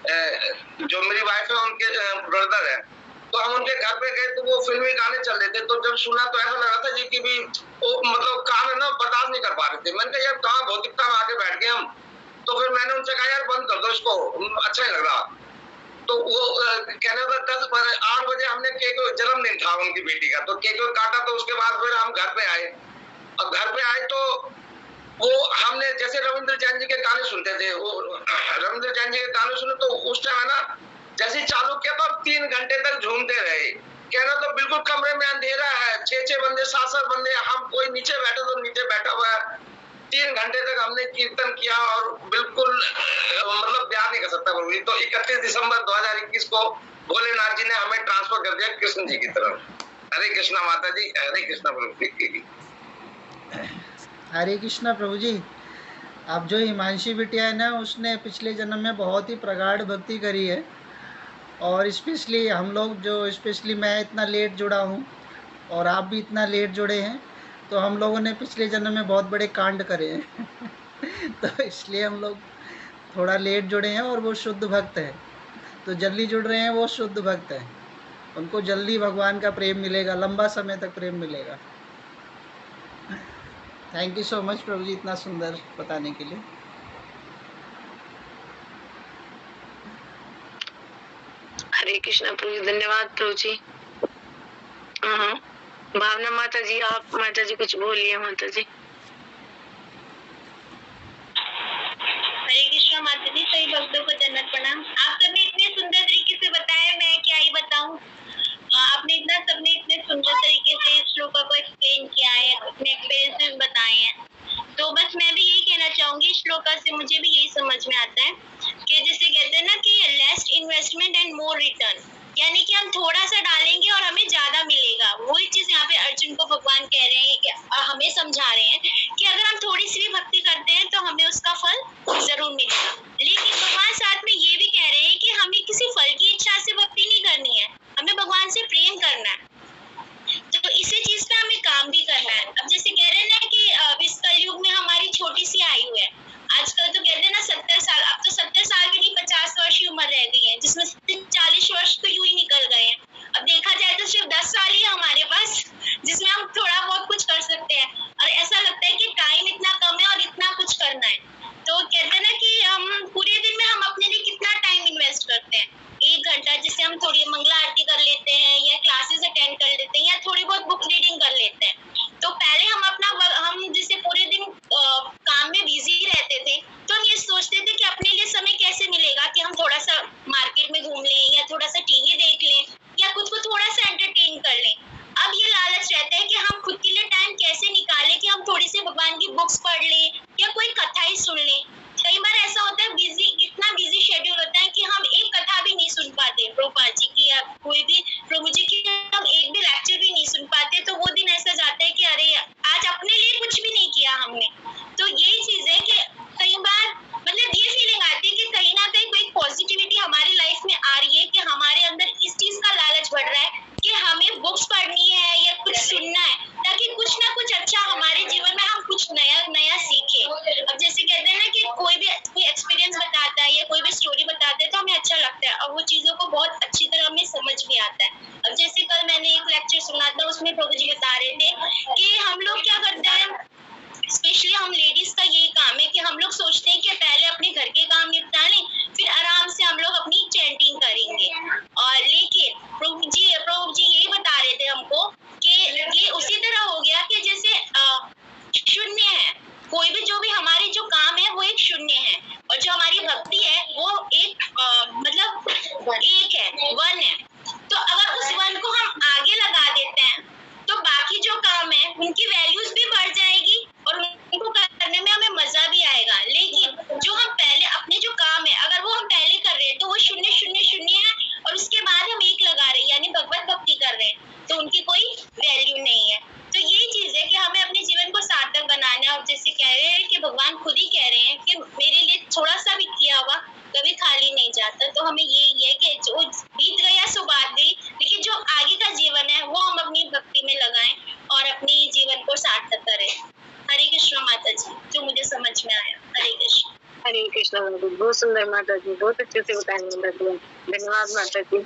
जो मेरी वाइफ है उनके ब्रदर है, तो हम उनके घर पे गए, तो वो फिल्मी गाने चल रहे थे। तो जब सुना तो ऐसा लगा था जी कि भी वो मतलब कान ना बर्दाश्त नहीं कर पा रहे थे। मैंने कहा यार कहाँ भौतिकता में आके बैठ गए हम। तो फिर मैंने उनसे कहा यार बंद कर दो इसको, अच्छा नहीं लग रहा। तो वो कहने लगा 8 बजे हमने केक, जन्मदिन था उनकी बेटी का, तो केक काटा। तो उसके बाद फिर हम घर पे आए। अब घर पे आए तो वो हमने जैसे रविंद्र जैन जी के गाने सुनते थे, वो रविंद्र जैन जी के गाने सुने, तो उस टाइम है ना जैसे चालू किया तो 3 घंटे तक झूमते रहे। कहना तो बिल्कुल कमरे में अंधेरा है, 6 बंदे 7 बंदे, हम कोई नीचे बैठे तो नीचे बैठा हुआ है। 3 घंटे तक हमने कीर्तन किया, और बिल्कुल मतलब बयान नहीं कर सकता प्रभु जी। तो 31 दिसंबर 2021 को भोलेनाथ जी ने हमें ट्रांसफर कर दिया कृष्ण जी की तरफ। हरे कृष्णा माता जी, हरे कृष्णा प्रभु जी। हरे कृष्णा प्रभु जी। अब जो हिमांशी बिटिया है ना, उसने पिछले जन्म में बहुत ही प्रगाढ़ भक्ति करी है, और स्पेशली हम लोग जो, स्पेशली मैं इतना लेट जुड़ा हूँ और आप भी इतना लेट जुड़े हैं, तो हम लोगों ने पिछले जन्म में बहुत बड़े कांड करे हैं तो इसलिए हम लोग थोड़ा लेट जुड़े हैं, और वो शुद्ध भक्त है। तो जल्दी जुड़ रहे हैं वो शुद्ध भक्त है, उनको जल्दी भगवान का प्रेम मिलेगा, लंबा समय तक प्रेम मिलेगा। थैंक यू सो मच प्रभु जी इतना सुंदर बताने के लिए। हरे कृष्णा प्रभु जी, धन्यवाद प्रभु जी। भावना माता जी, आप माता जी कुछ बोलिए माता जी। हरे कृष्णा माता जी, सभी भक्तों को दंडवत प्रणाम। आप सबने इतने सुंदर तरीके से बताया, मैं क्या ही बताऊं। आपने सबने इतने सुंदर तरीके से इस श्लोका को एक्सप्लेन किया है, अपने एक्सपीरियंसेस बताए हैं। तो बस मैं भी यही कहना चाहूंगी, इस श्लोका से मुझे भी यही समझ में आता है कि जैसे कहते हैं ना कि less investment and more return, यानी कि हम थोड़ा सा डालेंगे और हमें ज्यादा मिलेगा। वही चीज यहाँ पे अर्जुन को भगवान कह रहे हैं, कि हमें समझा रहे हैं कि अगर हम थोड़ी सी भी भक्ति करते हैं तो हमें उसका फल जरूर मिलेगा। लेकिन भगवान साथ में ये भी कह रहे हैं कि हमें किसी फल की इच्छा से भक्ति नहीं करनी है, हमें भगवान से प्रेम करना है। तो इसी चीज पे हमें काम भी करना है। अब जैसे कह रहे हैं ना कि इस कलयुग में हमारी छोटी सी आयु है। आजकल तो कहते हैं ना 70 साल, अब तो 70 साल भी नहीं 50 वर्ष की उम्र रह गई है, जिसमें 40 वर्ष तो यूं ही निकल गए हैं। अब देखा जाए तो सिर्फ 10 साल ही है हमारे पास, जिसमें हम थोड़ा बहुत कुछ कर सकते हैं। और ऐसा लगता है कि टाइम इतना कम है और इतना कुछ करना है। तो कहते हैं ना कि हम पूरे दिन में हम अपने लिए कितना टाइम इन्वेस्ट करते हैं। 1 घंटा जैसे हम थोड़ी मंगला आरती कर लेते हैं, या क्लासेस अटेंड कर लेते हैं, या थोड़ी बहुत बुक रीडिंग कर लेते हैं। तो पहले हम हम जैसे पूरे दिन काम में बिजी रहते थे, तो हम ये सोचते थे कि अपने लिए समय कैसे मिलेगा, कि हम थोड़ा सा मार्केट में घूम लें, या थोड़ा सा टीवी देख लें, या खुद को थोड़ा सा एंटरटेन कर लें। अब ये लालच रहता है कि हम खुद के लिए टाइम कैसे निकालें, कि हम थोड़ी सी भगवान की बुक्स पढ़ लें, या कोई कथा ही सुन लें। कई बार ऐसा होता है, इतना बिजी शेड्यूल होता है कि हम एक कथा भी नहीं सुन पाते प्रभुपाद जी की, या कोई भी प्रभु जी की, हम एक भी लेक्चर भी नहीं सुन पाते। तो वो दिन ऐसा जाता है कि अरे आज अपने लिए कुछ भी नहीं किया हमने। तो यही चीज है कि कई बार मतलब ये फीलिंग आती है कि कहीं ना कहीं कोई पॉजिटिविटी हमारी लाइफ में आ रही है, कि हमारे अंदर इस चीज का लालच बढ़ रहा है कि हमें बुक्स पढ़नी है या कुछ सुनना है, ताकि कुछ ना कुछ अच्छा हमारे जीवन में हम कुछ नया सीखें। अब जैसे कहते हैं ना कि कोई एक्सपीरियंस बताता है या कोई भी स्टोरी बताता है तो हमें अच्छा लगता है, और वो चीजों को बहुत अच्छी तरह हमें समझ भी आता है। अब जैसे कल मैंने एक लेक्चर सुना था, उसमें प्रभु जी बता रहे थे कि हम लोग क्या करते हैं, स्पेशली हम लेडीज का यही काम है कि हम लोग सोचते हैं कि पहले अपने घर के काम निपटा लें, फिर आराम से हम लोग अपनी चैंटिंग करेंगे। और लेकिन प्रभु जी यही बता रहे थे हमको कि ये उसी तरह हो गया कि जैसे शून्य है, कोई भी जो भी हमारी जो काम है वो एक शून्य है, और जो हमारी भक्ति है वो एक मतलब एक है, 1 है। तो अगर उस 1 को हम आगे लगा देते हैं तो बाकी जो काम है उनकी वैल्यूज भी बढ़ जाएगी, और उनको करने में हमें मजा भी आएगा। लेकिन जो हम पहले अपने जो काम है जाता। तो हमें ये है कि जो बीत गया सो बात गई, लेकिन जो आगे का जीवन है वो हम अपनी भक्ति में लगाएं और अपने जीवन को सार्थक करें। हरे कृष्ण माता जी, जो मुझे समझ में आया। हरे कृष्ण। हरे कृष्ण माता जी, बहुत सुंदर माता जी, बहुत अच्छे से बताएंगे माता जी, धन्यवाद माता जी।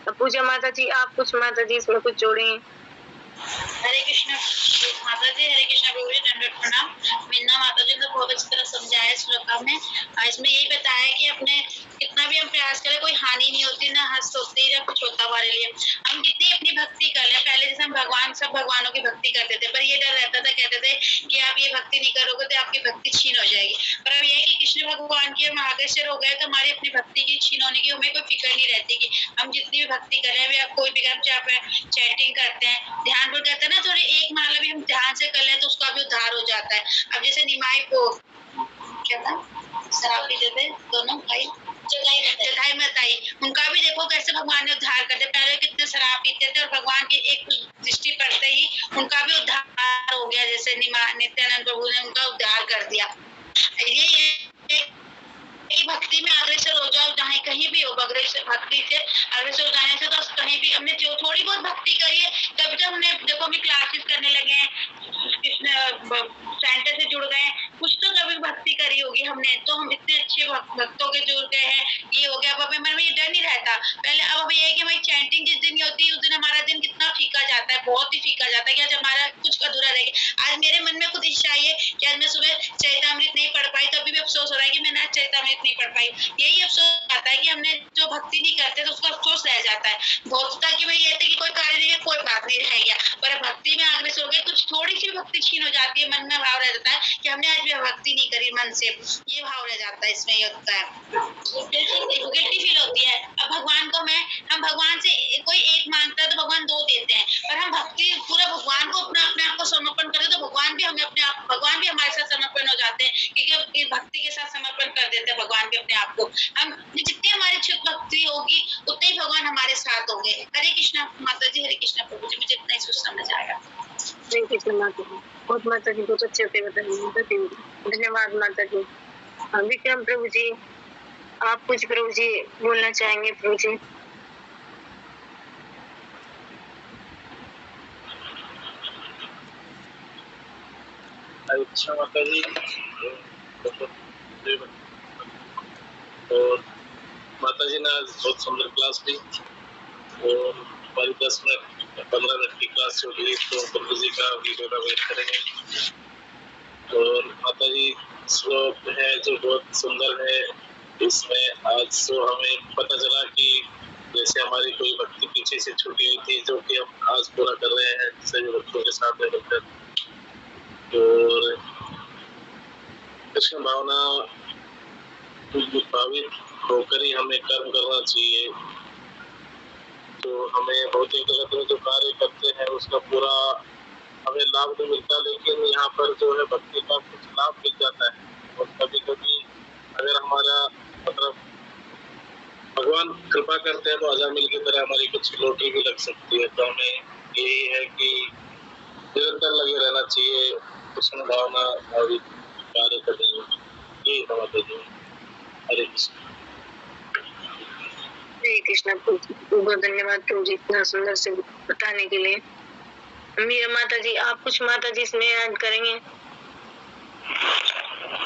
अब पूजा माता जी, आप कुछ माता जी इसमें कुछ जोड़ें। हरे कृष्ण माता जी, हरे कृष्ण प्रभु जी, दंडवत प्रणाम। मीना माता जी ने बहुत अच्छी तरह समझाया इस श्लोका में। इसमें यही बताया कि अपने कितना भी हम प्रयास करें कोई हानि नहीं होती, ना हर्ष होती है, ना कुछ होता हमारे लिए। हम कितनी अपनी भक्ति कर ले, पहले जैसे हम सब भगवानों की भक्ति करते थे, पर ये डर रहता था, कहते थे कि आप ये भक्ति नहीं करोगे तो आपकी भक्ति छीन हो जाएगी। पर अब ये है कि कृष्ण भगवान के हम आकर्षण हो गए तो हमारी अपनी भक्ति की छीन होने की हमें कोई फिक्र नहीं रहती कि हम जितनी भी भक्ति कर रहे हैं, कोई भी काम चाहे चैटिंग करते हैं, ध्यान कहते हैं ना, थोड़ी एक माला भी हम ध्यान से कर लें तो उसका भी उद्धार हो जाता है। अब जैसे निमाई को क्या था, शराब पीते थे दोनों भाई, जगाई मताई, उनका भी देखो कैसे भगवान ने उद्धार कर दिया। पहले कितने शराब पीते थे और भगवान की एक दृष्टि पड़ते ही उनका भी उद्धार हो गया। जैसे नित्यानंद प्रभु ने उनका उद्धार कर दिया। ये भक्ति में अग्रसर हो जाओ, जहाँ कहीं भी हो, भक्ति से अग्रसर हो जाने से तो कहीं भी हमने जो थोड़ी बहुत भक्ति करी है, तब जब हमने देखो हम क्लासेस करने लगे हैं, कृष्ण सेंटर से जुड़ गए हैं, कुछ तो कभी भक्ति करी होगी हमने, तो हम इतने अच्छे भक्तों के जुड़ गए हैं, ये हो गया। अब हमें मन में ये डर नहीं रहता पहले। अब हमें ये है कि हमारी चैंटिंग जिस दिन होती है उस दिन हमारा दिन कितना फीका जाता है, बहुत ही फीका जाता है कि आज हमारा कुछ अधूरा रह गया। आज मेरे मन में खुद इच्छा है कि आज मैं सुबह चैतामृत नहीं पढ़ पाई, तभी भी अफसोस हो रहा है कि मैंने आज चैतामृत नहीं पढ़ पाई। यही अफसोस आता है कि हमने जो भक्ति नहीं करते तो उसका अफसोस रह जाता है। भौतिकता की वही है कि कोई कार्य नहीं है, कोई बात नहीं रह गया, पर भक्ति में अग्रसर हो गए, कुछ थोड़ी सी भक्ति छीन हो जाती है, मन में भाव रह जाता है कि हमने आज भी भक्ति नहीं करी मन से, ये भाव रह जाता है। इसमें ये होता है, गिल्टी फील होती है। अब भगवान को हम भगवान से कोई एक मांगता है तो भगवान दो देते हैं, पर हम भक्ति पूरा भगवान को अपने आप को समर्पण करें तो भगवान भी हमारे साथ समर्पण हो जाते हैं, क्योंकि भक्ति के साथ समर्पण कर देते हैं भगवान भी अपने आप को। हम जितनी हमारी शुद्ध भक्ति होगी उतने ही भगवान हमारे साथ होंगे। हरे कृष्णा माता जी, हरे कृष्णा प्रभु जी, मुझे इतना ही कुछ समझ आया। हरे कृष्ण माता जी, बहुत माता जी बहुत अच्छे से बताइए, धन्यवाद माता जी। विक्रम प्रभु जी, आप कुछ प्रभु जी बोलना चाहेंगे प्रभु जी? अच्छा माता जी, और माता जी ने आज बहुत सुंदर क्लास दी और हमारी 10 मिनट 15 मिनट की क्लास चल रही, तो प्रभु जी का वीडियो का वेट करेंगे। और माता जी श्लोक है जो बहुत सुंदर है, इसमें आज तो हमें पता चला कि जैसे हमारी कोई भक्ति पीछे से छूटी हुई थी जो कि हम आज पूरा कर रहे हैं सभी भक्तों के साथ मिलकर। और कृष्ण भावना भावित होकर ही हमें कर्म करना चाहिए। तो हमें भौतिक जगत में जो कार्य करते हैं उसका पूरा हमें लाभ नहीं मिलता, लेकिन यहाँ पर जो है भक्ति का कुछ लाभ मिल जाता है। और कभी कभी अगर हमारा मतलब भगवान कृपा करते हैं तो अजामिल की तरह हमारी कुछ लॉटरी भी लग सकती है। तो हमें यही है कि निरंतर लगे रहना चाहिए, कृष्ण भावना और कार्य करने में। यही माता जी, हरे कृष्ण। हरे कृष्ण प्रभु जी, बहुत धन्यवाद प्रभु जी इतना सुंदर से बताने के लिए। मीरा माता जी, आप कुछ माता जी इसमें ऐड करेंगे?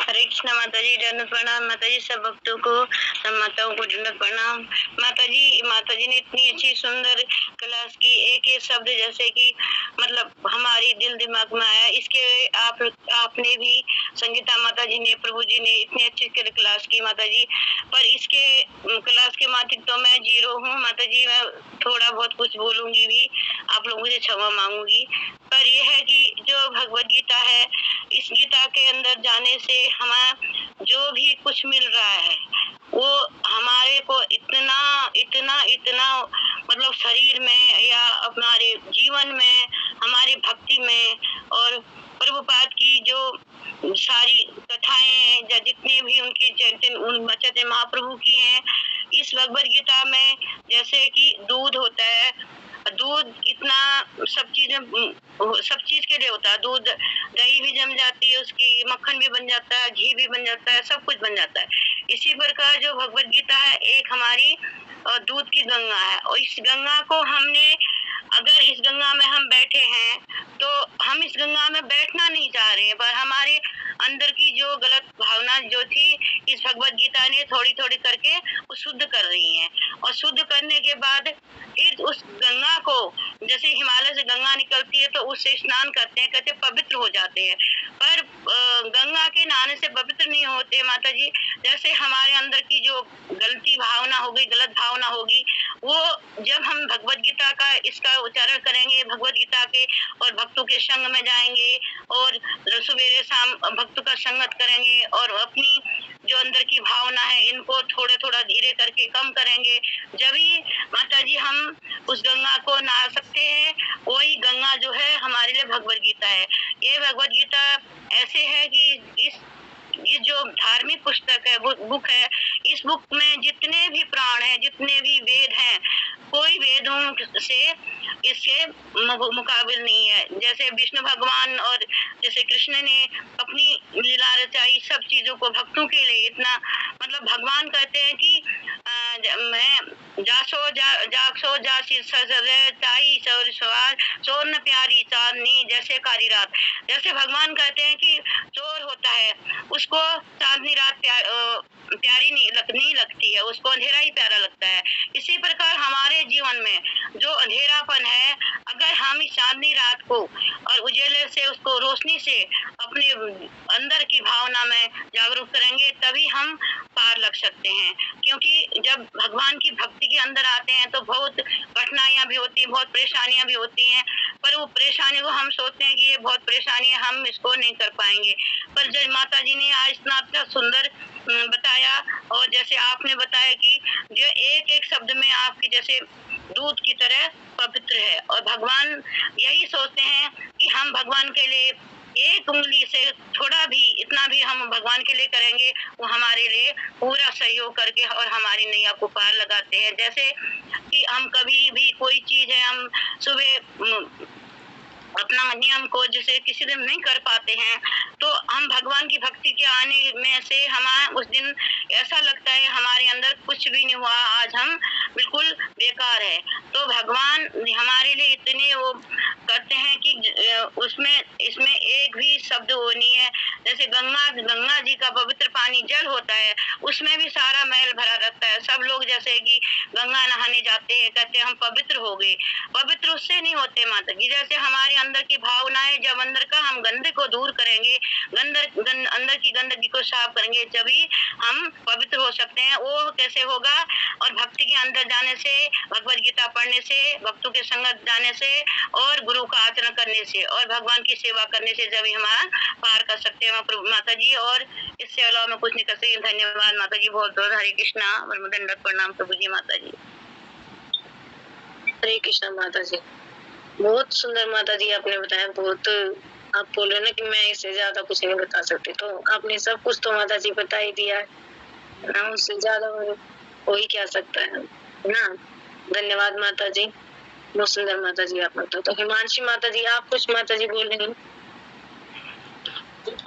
हरे कृष्णा माता जी, दंडवत प्रणाम माता जी, सब भक्तों को, सब माताओं को दंडवत प्रणाम। माता जी ने इतनी अच्छी सुंदर क्लास की, एक एक शब्द जैसे कि मतलब हमारी दिल दिमाग में आया। इसके आपने भी संगीता माता जी ने, प्रभु जी ने इतनी अच्छी क्लास की माता जी, पर इसके क्लास के माध्यम तो मैं जीरो हूँ माता जी, मैं थोड़ा बहुत कुछ बोलूंगी भी, आप लोगों से क्षमा मांगूंगी। पर यह है कि जो भगवत गीता है, इस गीता के अंदर जाने से हमें जो भी कुछ मिल रहा है वो हमारे को इतना इतना इतना मतलब शरीर में या हमारे जीवन में, हमारी भक्ति में, और प्रभुपाद की जो सारी कथाएं हैं, जितने भी उनके चैतन्य महाप्रभु की हैं, इस भगवत गीता में जैसे कि दूध होता है, दूध इतना सब चीज के लिए होता है। दूध दही भी जम जाती है, उसकी मक्खन भी बन जाता है, घी भी बन जाता है, सब कुछ बन जाता है। इसी प्रकार जो भगवत गीता है एक हमारी दूध की गंगा है, और इस गंगा को हमने, अगर इस गंगा में हम बैठे हैं तो हम इस गंगा में बैठना नहीं चाह रहे हैं, पर हमारे अंदर की जो गलत भावना जो थी इस भगवत गीता ने थोड़ी थोड़ी करके वो शुद्ध कर रही हैं, और शुद्ध करने के बाद फिर उस गंगा को, जैसे हिमालय से गंगा निकलती है तो उससे स्नान करते हैं, कहते पवित्र हो जाते हैं। पर गंगा के नहाने से पवित्र नहीं होते माता जी। जैसे हमारे अंदर की जो गलती भावना हो गई, गलत भावना होगी, वो जब हम भगवत गीता का इसका उच्चारण करेंगे, भगवत गीता के और भक्तों के संग में जाएंगे और सवेरे शाम भक्तों का संगत करेंगे और अपनी जो अंदर की भावना है इनको थोड़ा थोड़ा धीरे करके कम करेंगे, जब ही माता जी हम उस गंगा को नहा सकते हैं। वही गंगा जो है हमारे लिए भगवत गीता है। ये भगवत गीता ऐसे है कि ये जो धार्मिक पुस्तक है, बुक है, इस बुक में जितने भी प्राण हैं, जितने भी वेद हैं, कोई वेदों से इसके मुकाबिल नहीं है। जैसे विष्णु भगवान और जैसे कृष्ण ने अपनी लीला रचाई, सब चीजों को भक्तों के लिए इतना, मतलब भगवान कहते हैं कि मैं जासो जासी ताई सवार सोन प्यारी चांदनी जैसे कारी रात। जैसे भगवान कहते हैं कि चोर होता है उसको चांदनी रात प्यारी नहीं लगती है, उसको अंधेरा ही प्यारा लगता है। इसी प्रकार हमारे जीवन में जो अंधेरापन है, अगर हम इस चांदनी रात को और उजाले से, उसको रोशनी से अपने अंदर की भावना में जागरूक करेंगे, तभी हम पार लग सकते हैं। क्योंकि जब भगवान की भक्ति के अंदर आते हैं तो बहुत कठिनाइयां भी होती हैं, बहुत परेशानियां भी होती हैं, पर वो परेशानी को हम सोचते हैं कि ये बहुत परेशानी है, हम इसको नहीं कर पाएंगे। पर जब माता जी ने आज इतना सुंदर बताया, और जैसे आपने बताया कि जो एक एक शब्द में आपकी जैसे दूध की तरह पवित्र है, और भगवान यही सोचते हैं कि हम भगवान के लिए एक उंगली से थोड़ा भी, इतना भी हम भगवान के लिए करेंगे, वो हमारे लिए पूरा सहयोग करके और हमारी नैया को पार लगाते हैं। जैसे कि हम कभी भी कोई चीज है, हम सुबह अपना नियम को जैसे किसी दिन नहीं कर पाते हैं, तो हम भगवान की भक्ति के आने में से हमारा उस दिन ऐसा लगता है हमारे अंदर कुछ भी नहीं हुआ, आज हम बिल्कुल बेकार है। तो भगवान हमारे लिए इतने वो करते हैं कि इसमें एक भी शब्द वो नहीं है। जैसे गंगा जी का पवित्र पानी जल होता है, उसमें भी सारा मैल भरा रहता है। सब लोग जैसे कि गंगा नहाने जाते हैं, कहते हैं हम पवित्र हो गए, पवित्र उससे नहीं होते माता जी। जैसे हमारे अंदर की भावनाएं, जब अंदर का हम गंदे को दूर करेंगे, अंदर की गंदगी को साफ करेंगे, तभी हम पवित्र हो सकते हैं। वो कैसे होगा? और भक्ति के अंदर जाने से, भगवत गीता पढ़ने से, भक्तों के संगत जाने से, और गुरु का आचरण करने से, और भगवान की सेवा करने से जब हमारा पार कर सकते हैं माता जी। और इससे अलावा मैं कुछ नहीं कर सकती। धन्यवाद माता जी, बहुत बहुत। हरे कृष्णा, दंडक प्रणाम प्रभु जी। माता जी हरे कृष्णा। माता जी बहुत सुंदर माता जी आपने बताया, बहुत आप बोल रहे ना कि मैं इससे ज्यादा कुछ नहीं बता सकती, तो आपने सब कुछ तो माता जी बता ही दिया है ना, उससे ज्यादा हो ही क्या सकता है ना। धन्यवाद माता जी, बहुत सुंदर माता जी आप बताओ। तो हिमांशी माता जी आप कुछ माता जी बोल रही हैं?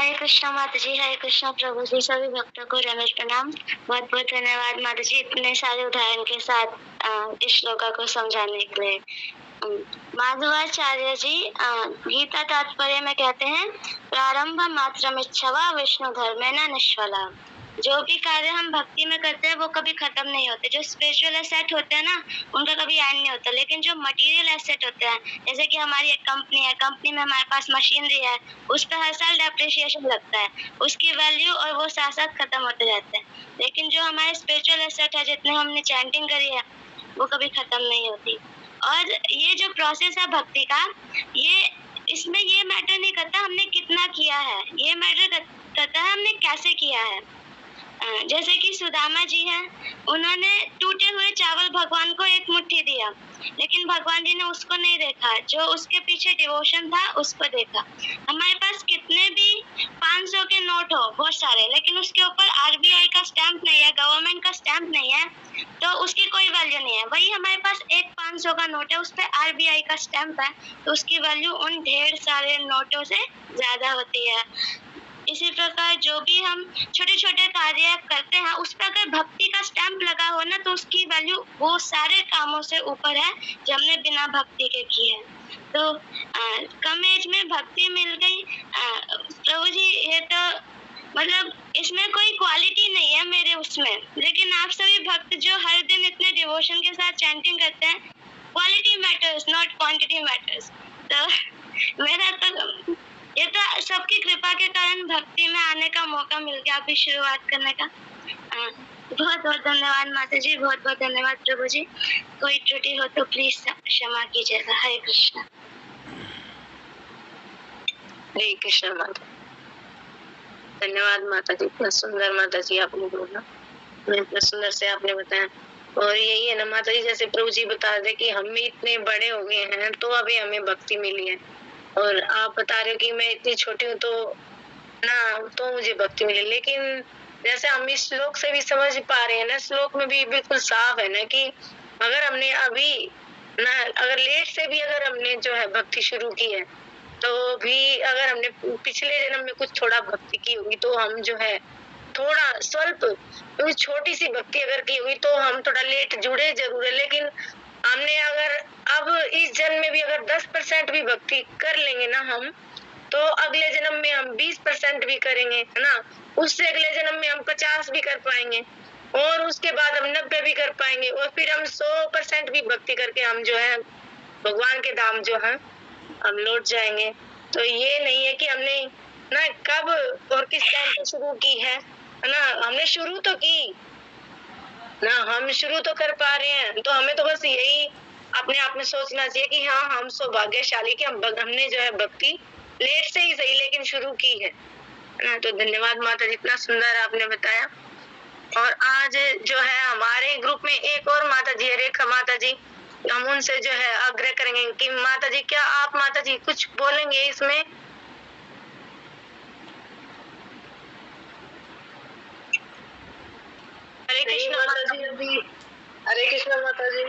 हरे कृष्णा माता जी, हरे कृष्णा प्रभु जी, सभी भक्तों को रमेश प्रणाम। बहुत बहुत धन्यवाद माता जी इतने सारे उदाहरण के साथ इस श्लोका को समझाने के लिए। माधवाचार्य जी गीता तात्पर्य में कहते हैं, प्रारंभ मात्रमिच्छवा विष्णु धर्मेण निष्फला। जो भी कार्य हम भक्ति में करते हैं वो कभी खत्म नहीं होते। जो स्पिरिचुअल एसेट होते हैं ना, उनका कभी एंड नहीं होता। लेकिन जो मटेरियल एसेट होते हैं, जैसे कि हमारी एक कंपनी है, कंपनी में हमारे पास मशीनरी है, उस पर हर साल डेप्रिसिएशन लगता है, उसकी वैल्यू और वो साथ साथ खत्म होते जाते हैं। लेकिन जो हमारे स्पिरिचुअल एसेट है, जितने हमने चैंटिंग करी है, वो कभी खत्म नहीं होती। और ये जो प्रोसेस है भक्ति का, इसमें ये मैटर नहीं करता हमने कितना किया है, ये मैटर करता है हमने कैसे किया है। जैसे कि सुदामा जी हैं, उन्होंने टूटे हुए चावल भगवान को एक मुट्ठी दिया, लेकिन भगवान जी ने उसको नहीं देखा, जो उसके पीछे डिवोशन था उसको देखा। हमारे पास कितने भी 500 के नोट हो, बहुत सारे, लेकिन उसके ऊपर RBI का स्टैंप नहीं है, गवर्नमेंट का स्टैंप नहीं है, तो उसकी कोई वैल्यू नहीं है। वही हमारे पास एक 500 का नोट है, उस पर RBI का स्टैंप है, तो उसकी वैल्यू उन ढेर सारे नोटों से ज्यादा होती है। इसी प्रकार जो भी हम छोटे छोटे कार्य करते हैं उस पर अगर भक्ति का स्टैंप लगा हो ना तो उसकी वैल्यू वो सारे कामों से ऊपर है जो हमने बिना भक्ति के की है। तो कम एज में भक्ति मिल गई प्रभु जी, ये तो मतलब इसमें कोई क्वालिटी नहीं है मेरे उसमें, लेकिन आप सभी भक्त जो हर दिन इतने डिवोशन के साथ चैंटिंग करते हैं, quality matters not quantity matters. तो मेरा तो ये तो सबकी कृपा के कारण भक्ति में आने का मौका मिल गया, अभी शुरुआत करने का। बहुत बहुत धन्यवाद माता जी, बहुत बहुत धन्यवाद प्रभु जी। कोई त्रुटि हो तो प्लीज क्षमा कीजिएगा। हरे कृष्ण। हरे कृष्ण माता। धन्यवाद माता जी, इतना सुंदर माता जी आपने बोला, इतना सुंदर से आपने बताया। और यही है ना माता जी, जैसे प्रभु जी बता रहे कि हम इतने बड़े हो गए हैं तो अभी हमें भक्ति मिली है, और आप बता रहे हो कि मैं इतनी छोटी हूँ तो मुझे भक्ति मिली। लेकिन जैसे हम इस श्लोक से भी समझ पा रहे हैं ना, श्लोक में भी बिल्कुल साफ है ना कि अगर हमने अभी ना अगर लेट से भी अगर हमने जो है भक्ति शुरू की है तो भी अगर हमने पिछले जन्म में कुछ थोड़ा भक्ति की होगी तो हम जो है थोड़ा स्वल्प छोटी सी भक्ति अगर की हुई तो हम थोड़ा लेट जुड़े जरूर है, लेकिन हमने अगर अब इस जन्म में भी अगर 10% भी भक्ति कर लेंगे ना हम, तो अगले जन्म में हम 20% भी करेंगे, है ना। उससे अगले जन्म में हम 50 भी कर पाएंगे, और उसके बाद हम 90 भी कर पाएंगे, और फिर हम 100% भी भक्ति करके हम जो है भगवान के धाम जो है हम लौट जाएंगे। तो ये नहीं है कि हमने ना कब और किस टाइम पे शुरू की है ना, हमने शुरू तो की ना, हम शुरू तो कर पा रहे हैं। तो हमें तो बस यही अपने आप में सोचना चाहिए कि हाँ हम सौभाग्यशाली कि हमने जो है भक्ति लेट से ही सही लेकिन शुरू की है ना। तो धन्यवाद माता जी, इतना सुंदर आपने बताया। और आज जो है हमारे ग्रुप में एक और माता जी है, रेखा माता जी, हम उनसे जो है आग्रह करेंगे कि माता जी क्या आप माता जी कुछ बोलेंगे इसमें? हरे कृष्ण माता जी। अभी हरे कृष्ण माता जी,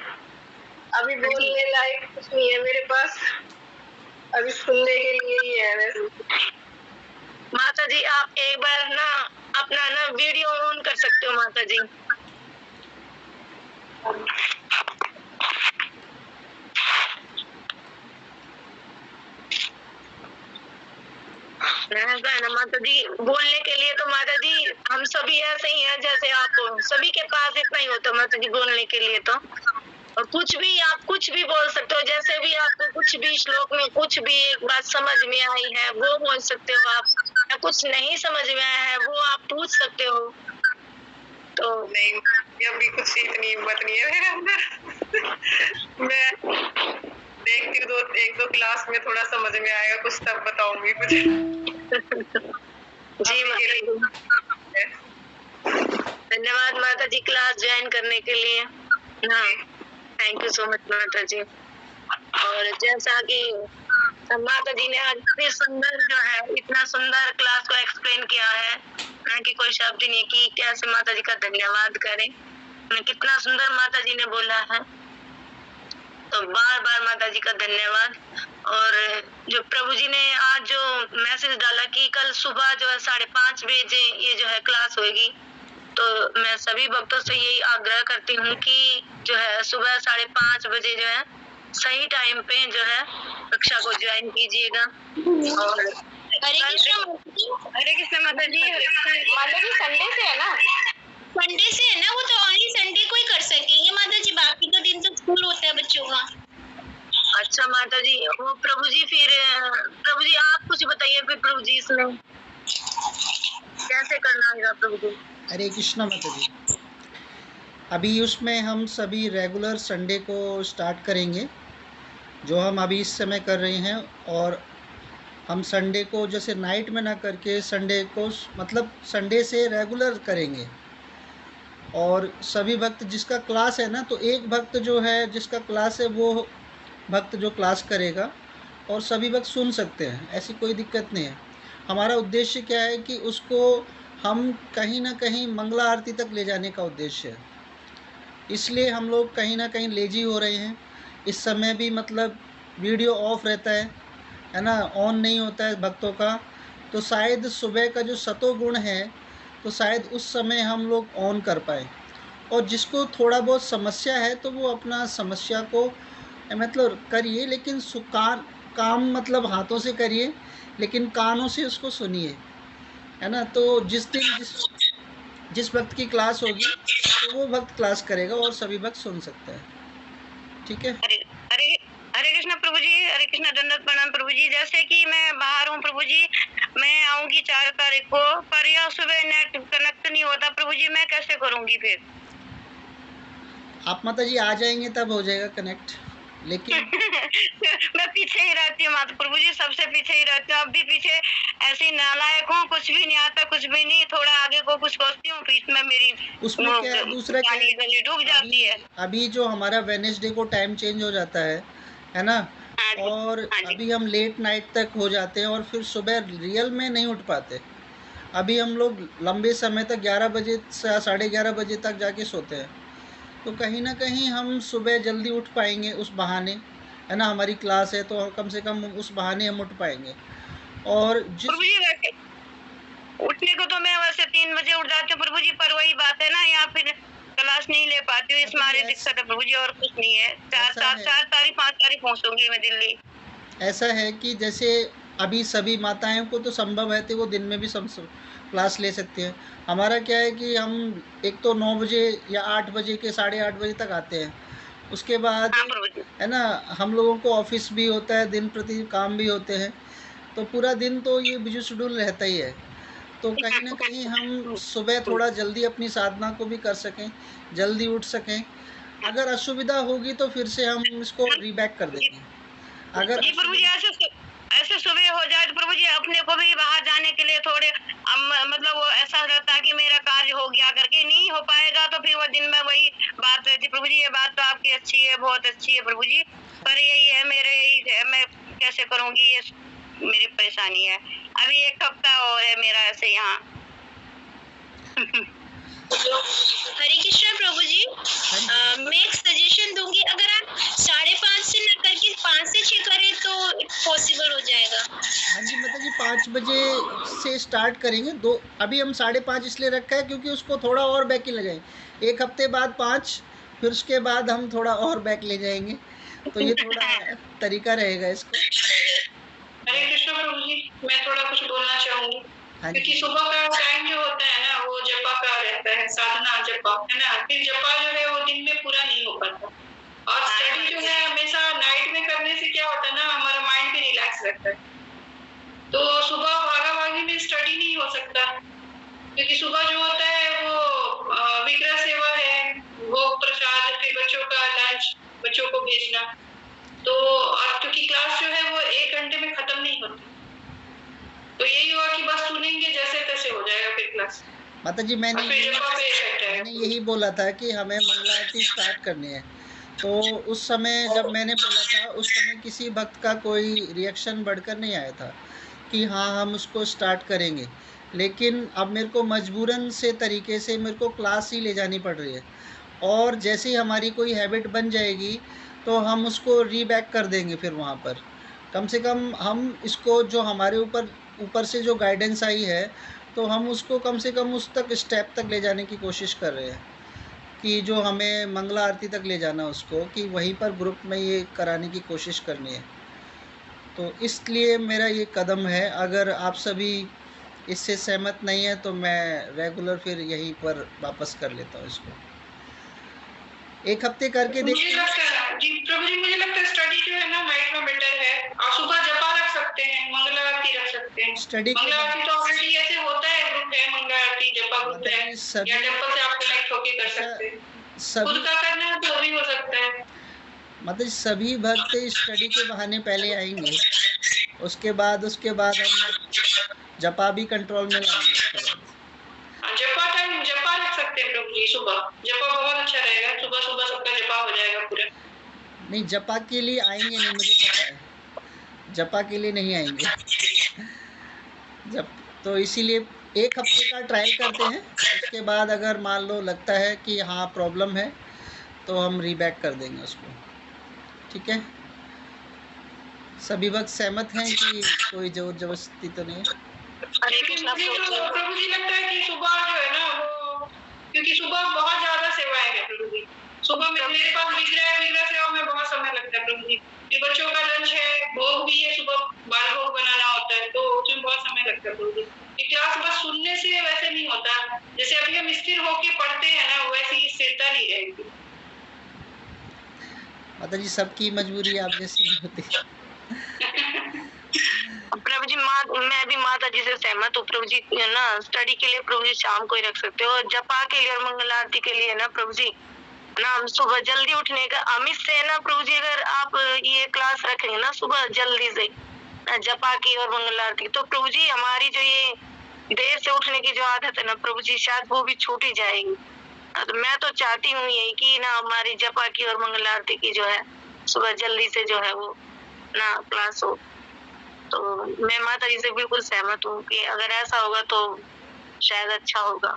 अभी बोलने लायक कुछ नहीं है मेरे पास, अभी सुनने के लिए ही है। माता जी आप एक बार ना अपना ना वीडियो ऑन कर सकते हो माता जी। ना माता जी बोलने के लिए तो माता जी हम सभी ऐसे ही हैं जैसे आप, सभी के पास इतना ही होता माता जी बोलने के लिए। तो और कुछ भी आप कुछ भी बोल सकते हो, जैसे भी आपको कुछ भी श्लोक में कुछ भी एक बात समझ में आई है वो बोल सकते हो आप, या कुछ नहीं समझ में आया है वो आप पूछ सकते हो। तो नहीं अभी कुछ इतनी हिम्मत नहीं है मेरे अंदर। मैं देखती हूँ एक दो क्लास में थोड़ा समझ में आएगा कुछ तब बताऊंगी कुछ। जी धन्यवाद माता जी क्लास ज्वाइन करने के लिए। हाँ थैंक यू सो मच माता जी। और जैसा कि माता जी ने आज इतनी सुंदर जो है इतना सुंदर क्लास को एक्सप्लेन किया है ना कि कोई शब्द नहीं कि कैसे माता जी का धन्यवाद करें, कितना सुंदर माता जी ने बोला है। तो बार बार माता जी का धन्यवाद। और जो प्रभु जी ने आज जो मैसेज डाला कि कल सुबह जो है 5:30 बजे ये जो है क्लास होगी, तो मैं सभी भक्तों से यही आग्रह करती हूँ कि जो है सुबह 5:30 बजे जो है सही टाइम पे जो है कक्षा को ज्वाइन कीजिएगा। और हरे कृष्ण माता जी। माता जी संडे से है ना? संडे से है ना, वो तो ओनली संडे को ही कर सकेंगे माता जी, बाकी तो दिन तो स्कूल होता है बच्चों का। अच्छा माता जी, वो प्रभु जी फिर प्रभु जी आप कुछ बताइए फिर प्रभु जी इसमें कैसे करना होगा प्रभु जी। हरे कृष्णा माता जी, अभी उसमें हम सभी रेगुलर संडे को स्टार्ट करेंगे जो हम अभी इस समय कर रहे हैं, और हम संडे को जैसे नाइट में ना करके संडे को मतलब संडे से रेगुलर करेंगे। और सभी भक्त जिसका क्लास है ना, तो एक भक्त जो है जिसका क्लास है वो भक्त जो क्लास करेगा और सभी भक्त सुन सकते हैं, ऐसी कोई दिक्कत नहीं है। हमारा उद्देश्य क्या है कि उसको हम कहीं ना कहीं मंगला आरती तक ले जाने का उद्देश्य है, इसलिए हम लोग कहीं ना कहीं लेजी हो रहे हैं। इस समय भी मतलब वीडियो ऑफ रहता है ना, ऑन नहीं होता है भक्तों का, तो शायद सुबह का जो सतोगुण है तो शायद उस समय हम लोग ऑन कर पाए। और जिसको थोड़ा बहुत समस्या है तो वो अपना समस्या को मतलब करिए, लेकिन काम मतलब हाथों से करिए, लेकिन कानों से उसको सुनिए, है ना। तो जिस दिन जिस भक्त की क्लास होगी तो वो भक्त क्लास करेगा और सभी भक्त सुन सकते हैं। ठीक है। हरे कृष्णा प्रभु जी, हरे कृष्णा, दंडवत प्रणाम प्रभु जी। जैसे कि मैं बाहर हूँ प्रभु जी, मैं आऊंगी 4 तारीख को, पर यह सुबह नेट कनेक्ट नहीं होता प्रभु जी, मैं कैसे करूंगी फिर? आप माता जी आ जाएंगे तब हो जाएगा कनेक्ट, लेकिन मैं पीछे ही रहती हूँ माता प्रभु जी, सबसे पीछे ही रहती हूँ। अब भी पीछे ऐसी नालायक हूँ, कुछ भी नहीं आता, कुछ भी नहीं, थोड़ा आगे को कुछ सोचती हूँ, बीच में मेरी उसमें क्या है, दूसरा क्या है, डूब जाती है। अभी जो हमारा वेडनेसडे को टाइम चेंज हो जाता है ना। और अभी हम लेट नाइट तक हो जाते हैं और फिर सुबह रियल में नहीं उठ पाते। अभी हम लोग लंबे समय तक 11 बजे से 11:30 बजे तक जाके सोते हैं, तो कहीं ना कहीं हम सुबह जल्दी उठ पाएंगे उस बहाने, है ना। हमारी क्लास है तो कम से कम उस बहाने हम उठ पाएंगे। और प्रभु जी उठने को तो मैं वैसे 3 बजे उठ जाती हूँ प्रभु जी, पर वही बात है ना, यहाँ फिर क्लास नहीं ले पाती हूँ, इस मारे दिक्कत है प्रभु जी, और कुछ नहीं है। 4 तारीख 5 तारीख पहुँचूंगी मैं दिल्ली। ऐसा है कि जैसे अभी सभी माताएं को तो संभव है तो वो दिन में भी क्लास ले सकती हैं। हमारा क्या है कि हम एक तो 9 बजे या 8 बजे के 8:30 बजे तक आते हैं, उसके बाद है ना हम लोगों को ऑफिस भी होता है, दिन प्रति काम भी होते हैं, तो पूरा दिन तो ये बिजी शेड्यूल रहता ही है। तो कहीं ना कहीं हम सुबह थोड़ा जल्दी अपनी साधना को भी कर सकें, जल्दी उठ सकें। अगर असुविधा होगी तो फिर से हम इसको रीबैक कर देंगे। अगर जी प्रभु जी ऐसे सुबह हो जाए तो प्रभु जी अपने को भी बाहर जाने के लिए थोड़े मतलब वो ऐसा रहता है कि मेरा कार्य हो गया करके, नहीं हो पाएगा तो फिर वो दिन में वही बात रहती। प्रभु जी ये बात तो आपकी अच्छी है, बहुत अच्छी है प्रभु जी, पर यही है मेरे, यही है मैं कैसे करूँगी, ये मेरी परेशानी है। अभी 1 हफ्ता और है मेरा ऐसे यहाँ। हरे कृष्णा प्रभु जी, मैं एक सजेशन दूंगी, अगर आप 5:30 से न करके 5 से 6 करें तो पॉसिबल हो जाएगा। हाँ जी मतलब जी 5 बजे से स्टार्ट करेंगे। अभी हम 5:30 इसलिए रखा है क्योंकि उसको थोड़ा और बैक ही लगाएंगे। 1 हफ्ते बाद 5, फिर उसके बाद हम थोड़ा और बैक ले जाएंगे, तो ये थोड़ा तरीका रहेगा इसको। हरे कृष्ण प्रभु जी, मैं थोड़ा कुछ बोलना चाहूंगी, क्योंकि सुबह का टाइम जो होता है ना वो जपा का रहता है, साधना जपा है ना, फिर जपा जो है वो दिन में पूरा नहीं हो पाता। और स्टडी जो है हमेशा नाइट में करने से क्या होता है ना, हमारा माइंड भी रिलैक्स रहता है। तो सुबह भागा भागी में स्टडी नहीं हो सकता, क्योंकि सुबह जो होता है वो विग्रह सेवा है, भोग प्रसाद, फिर बच्चों का लंच, बच्चों को भेजना, तो और क्योंकि क्लास जो है वो 1 घंटे में खत्म नहीं होती, तो यही हुआ कि बस सुनेंगे जैसे तैसे हो जाएगा फिर क्लास। माता जी मैंने यही बोला था कि हमें मंगला आरती स्टार्ट करनी है, तो उस समय जब मैंने बोला था उस समय किसी भक्त का कोई रिएक्शन बढ़कर नहीं आया था कि हाँ हम उसको स्टार्ट करेंगे। लेकिन अब मेरे को मजबूरन से तरीके से मेरे को क्लास ही ले जानी पड़ रही है, और जैसे ही हमारी कोई हैबिट बन जाएगी तो हम उसको रीबैक कर देंगे। फिर वहाँ पर कम से कम हम इसको जो हमारे ऊपर से जो गाइडेंस आई है तो हम उसको कम से कम उस तक स्टेप तक ले जाने की कोशिश कर रहे हैं कि जो हमें मंगला आरती तक ले जाना उसको, कि वहीं पर ग्रुप में ये कराने की कोशिश करनी है। तो इसलिए मेरा ये कदम है। अगर आप सभी इससे सहमत नहीं है तो मैं रेगुलर फिर यहीं पर वापस कर लेता हूँ इसको। 1 हफ्ते करके देखिए। जी प्रभु जी, मुझे लगता है स्टडी जो है ना नाइट में बेटर है, और सुबह जपा रख सकते हैं, मंगला आरती रख सकते हैं। स्टडी मंगला आरती तो ऑलरेडी ऐसे होता है, ग्रुप है मंगला आरती, जपा ग्रुप है, या टेंपल से आप कनेक्ट होके कर सकते हैं। खुद का करना है तो भी हो सकता है। मतलब सभी भक्त स्टडी के बहाने पहले आएंगे, उसके बाद हम जपा भी कंट्रोल में लाएंगे। जपा रख सकते हैं प्रभु जी, सुबह जपा बहुत अच्छा रहेगा, सुबह सुबह सबका जपा हो जाएगा पूरा। नहीं जपा के लिए आएंगे नहीं, मुझे पता है जपा के लिए नहीं आएंगे तो इसीलिए 1 हफ्ते का ट्रायल करते हैं, उसके बाद अगर मान लो लगता है कि हाँ प्रॉब्लम है तो हम रीबैक कर देंगे उसको। ठीक है, सभी वक्त सहमत हैं कि कोई जोर जबरदस्ती तो नहीं है? हरे क्योंकि कृष्णा मुझे प्रभु तो जी। प्रभु जी लगता है कि सुबह जो है ना वो, क्योंकि सुबह बहुत ज्यादा सेवाएं हैं प्रभु जी। सुबह में मेरे पास विग्रह सेवा में बहुत समय लगता है प्रभु जी। कि बच्चों का लंच है, भोग भी है, सुबह बाल भोग बनाना होता है, तो उसमें बहुत समय लगता है प्रभु जी। ये क्लास बस सुनने से वैसे नहीं होता, जैसे अभी हम स्थिर होके पढ़ते हैं ना वैसी स्थिरता नहीं रहेगी। माता जी सबकी मजबूरी आप जैसी नहीं होती। प्रभु जी मैं भी माता जी से सहमत हूँ प्रभु जी। ना स्टडी के लिए प्रभु जी शाम को ही रख सकते हो, और जपा के लिए और मंगल आरती के लिए ना प्रभु जी ना सुबह जल्दी उठने का अमित से ना प्रभु जी, अगर आप ये क्लास रखेंगे ना सुबह जल्दी से ना जपा की और मंगल आरती, तो प्रभु जी हमारी जो ये देर से उठने की जो आदत है ना प्रभु जी शायद वो भी छूट ही जाएगी। तो मैं तो चाहती हूँ यही कि ना हमारी जपा की और मंगल आरती की जो है सुबह जल्दी से जो है वो ना क्लास हो। तो मैं माता जी से बिल्कुल सहमत हूँ कि अगर ऐसा होगा तो शायद अच्छा होगा,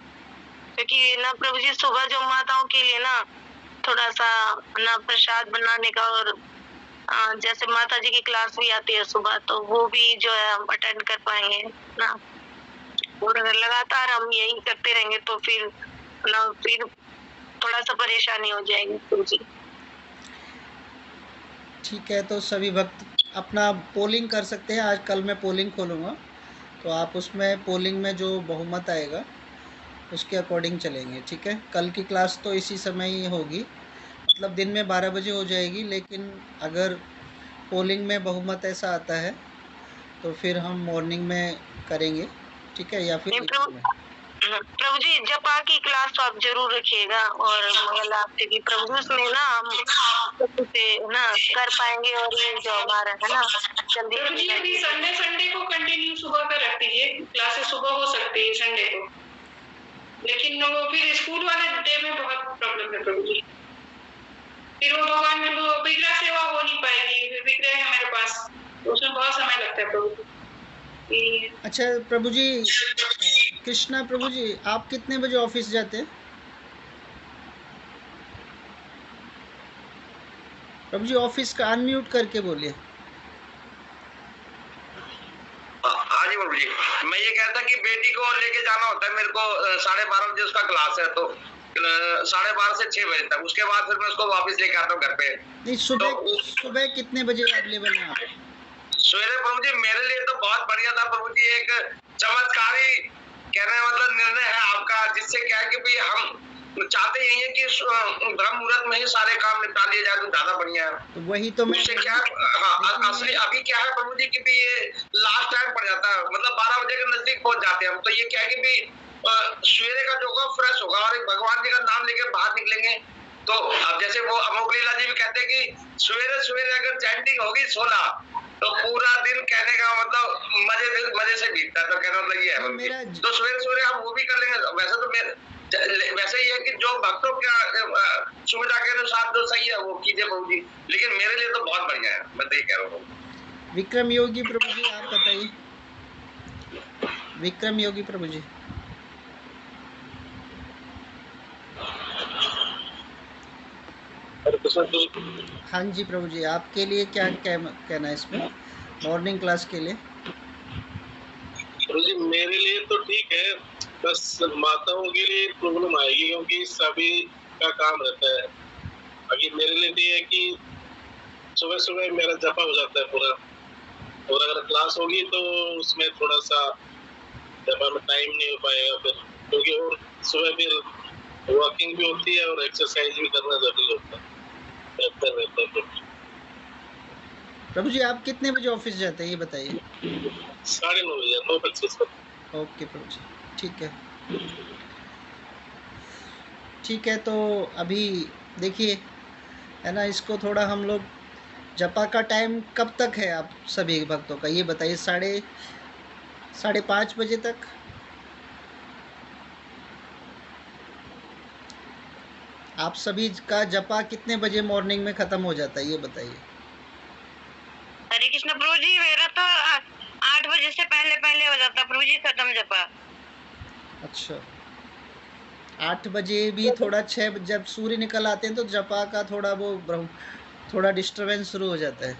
क्योंकि ना प्रभु जी सुबह जो माताओं के लिए ना थोड़ा सा ना प्रसाद बनाने का, और जैसे माता जी की क्लास भी आती है सुबह, तो वो भी जो है हम अटेंड कर पाएंगे ना। और अगर लगातार हम यही करते रहेंगे तो फिर थोड़ा सा परेशानी हो जाएगी प्रभु जी। ठीक है, तो सभी भक्त अपना पोलिंग कर सकते हैं। आज कल मैं पोलिंग खोलूँगा, तो आप उसमें पोलिंग में जो बहुमत आएगा उसके अकॉर्डिंग चलेंगे। ठीक है, कल की क्लास तो इसी समय ही होगी, मतलब दिन में 12 बजे हो जाएगी, लेकिन अगर पोलिंग में बहुमत ऐसा आता है तो फिर हम मॉर्निंग में करेंगे। ठीक है, या फिर इवनिंग में। प्रभु जी जपा की क्लास तो आप जरूर रखिएगा, और मंगल आरती की प्रभु जी उसमें ना हम से ना कर पाएंगे, और ये जो हमारा है ना प्रभु जी अभी संडे को कंटिन्यू सुबह का रख दीजिए, क्लासेस सुबह हो सकती है संडे को, लेकिन वो फिर स्कूल वाले डे में बहुत प्रॉब्लम है प्रभु जी। फिर वो भगवान में वो विग्रह सेवा हो नहीं पाएगी, फिर विग्रह है मेरे पास, उसमें बहुत समय लगता है प्रभु जी। अच्छा प्रभु जी, कृष्णा प्रभु जी, आप कितने बजे ऑफिस जाते हैं? प्रभु जी ऑफिस का अनम्यूट करके बोलिए। हाँ जी प्रभु जी, मैं ये कहता कि बेटी को लेके जाना होता है मेरे को, 12:30 बजे उसका क्लास है, तो 12:30 से 6 बजे तक, उसके बाद फिर मैं उसको वापस लेके आता हूँ घर पे। नहीं, सुबह कितने बजे अवेलेबल हैं आप? सवेरे प्रभु जी मेरे लिए तो बहुत बढ़िया था प्रभु जी, एक चमत्कारी कहने का मतलब निर्णय है आपका, जिससे क्या है कि भाई हम चाहते यही है कि ब्रह्म मुहूर्त में ही सारे काम निपटा लिए जाए तो ज्यादा बढ़िया है। तो वही तो मैं क्या, हाँ असली अभी क्या है प्रभु जी की भी ये लास्ट टाइम पड़ जाता है, मतलब 12 बजे के नजदीक पहुंच जाते हैं हम, तो ये क्या है कि भी सवेरे का जो होगा फ्रेश होगा, और भगवान जी का नाम लेके बाहर निकलेंगे। तो अब जैसे वो अमोघ लीला जी भी कहते हैं कि सवेरे अगर चैंटिंग होगी 16 तो पूरा दिन कहने का मतलब मजे से बीतता है, तो कहना मतलब ये है तो सवेरे हम वो भी कर लेंगे। वैसे ही है कि जो भक्तों का सुविधा के अनुसार जो सही है वो कीजिए प्रभु जी, लेकिन मेरे लिए तो बहुत बढ़िया है, मैं तो ये कह रहा हूँ। विक्रम योगी प्रभु जी आप बताइए। विक्रम योगी प्रभु जी। हाँ जी प्रभु जी, आपके लिए क्या कहना है इसमें, मॉर्निंग क्लास के लिए? प्रभु जी मेरे लिए तो ठीक है, बस माताओं के लिए प्रॉब्लम आएगी, क्योंकि सभी का काम रहता है। बाकी मेरे लिए भी है कि सुबह मेरा जपा हो जाता है पूरा, और अगर क्लास होगी तो उसमें थोड़ा सा जपा में टाइम नहीं हो पाएगा फिर, क्योंकि और सुबह फिर वॉकिंग भी होती है और एक्सरसाइज भी करना जरूरी होता है। प्रभु जी आप कितने बजे ऑफिस जाते हैं ये बताइए? 9:30 बजे, 9:25 पर। ओके प्रभु जी, ठीक है। ठीक है, तो अभी देखिए है ना, इसको थोड़ा हम लोग जपा का टाइम कब तक है आप सभी भक्तों का ये बताइए? 5:30 बजे तक। आप सभी का जपा कितने बजे मॉर्निंग में खत्म हो जाता है ये बताइए? हरे कृष्ण प्रभु जी, मेरा तो 8 बजे से पहले हो जाता प्रभु जी खत्म जपा। अच्छा, 8 बजे भी थोड़ा 6 जब सूर्य निकल आते हैं तो जपा का थोड़ा डिस्टरबेंस शुरू हो जाता है।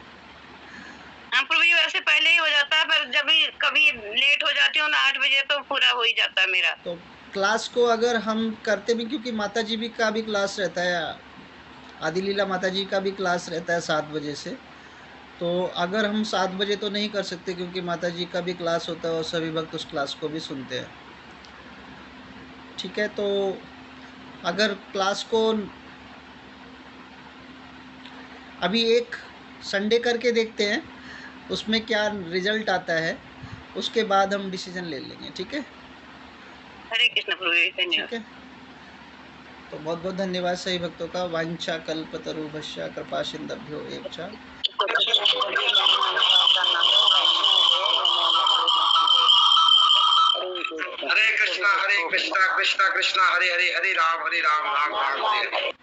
हाँ प्रभु जी, वैसे पहले ही हो जाता है, पर जब भी कभी लेट हो जाती हूँ ना 8 बजे तो पूरा हो ही जाता है मेरा। तो क्लास को अगर हम करते भी, क्योंकि माता जी भी का भी क्लास रहता है, आदि लीला माता जी का भी क्लास रहता है 7 बजे से, तो अगर हम 7 बजे तो नहीं कर सकते क्योंकि माता जी का भी क्लास होता है और सभी भक्त उस क्लास को भी सुनते हैं। ठीक है, तो अगर क्लास को अभी एक संडे करके देखते हैं उसमें क्या रिजल्ट आता है, उसके बाद हम डिसीजन ले लेंगे। ठीक है, हरे कृष्ण प्रभु, धन्यवाद। ठीक है, तो बहुत बहुत धन्यवाद सभी भक्तों का। वांछा कल्पतरुभ्यश्च कृपा सिंधुभ्यो एव च। हरे कृष्णा कृष्णा कृष्णा हरे हरे, हरे राम राम राम हरे हरे।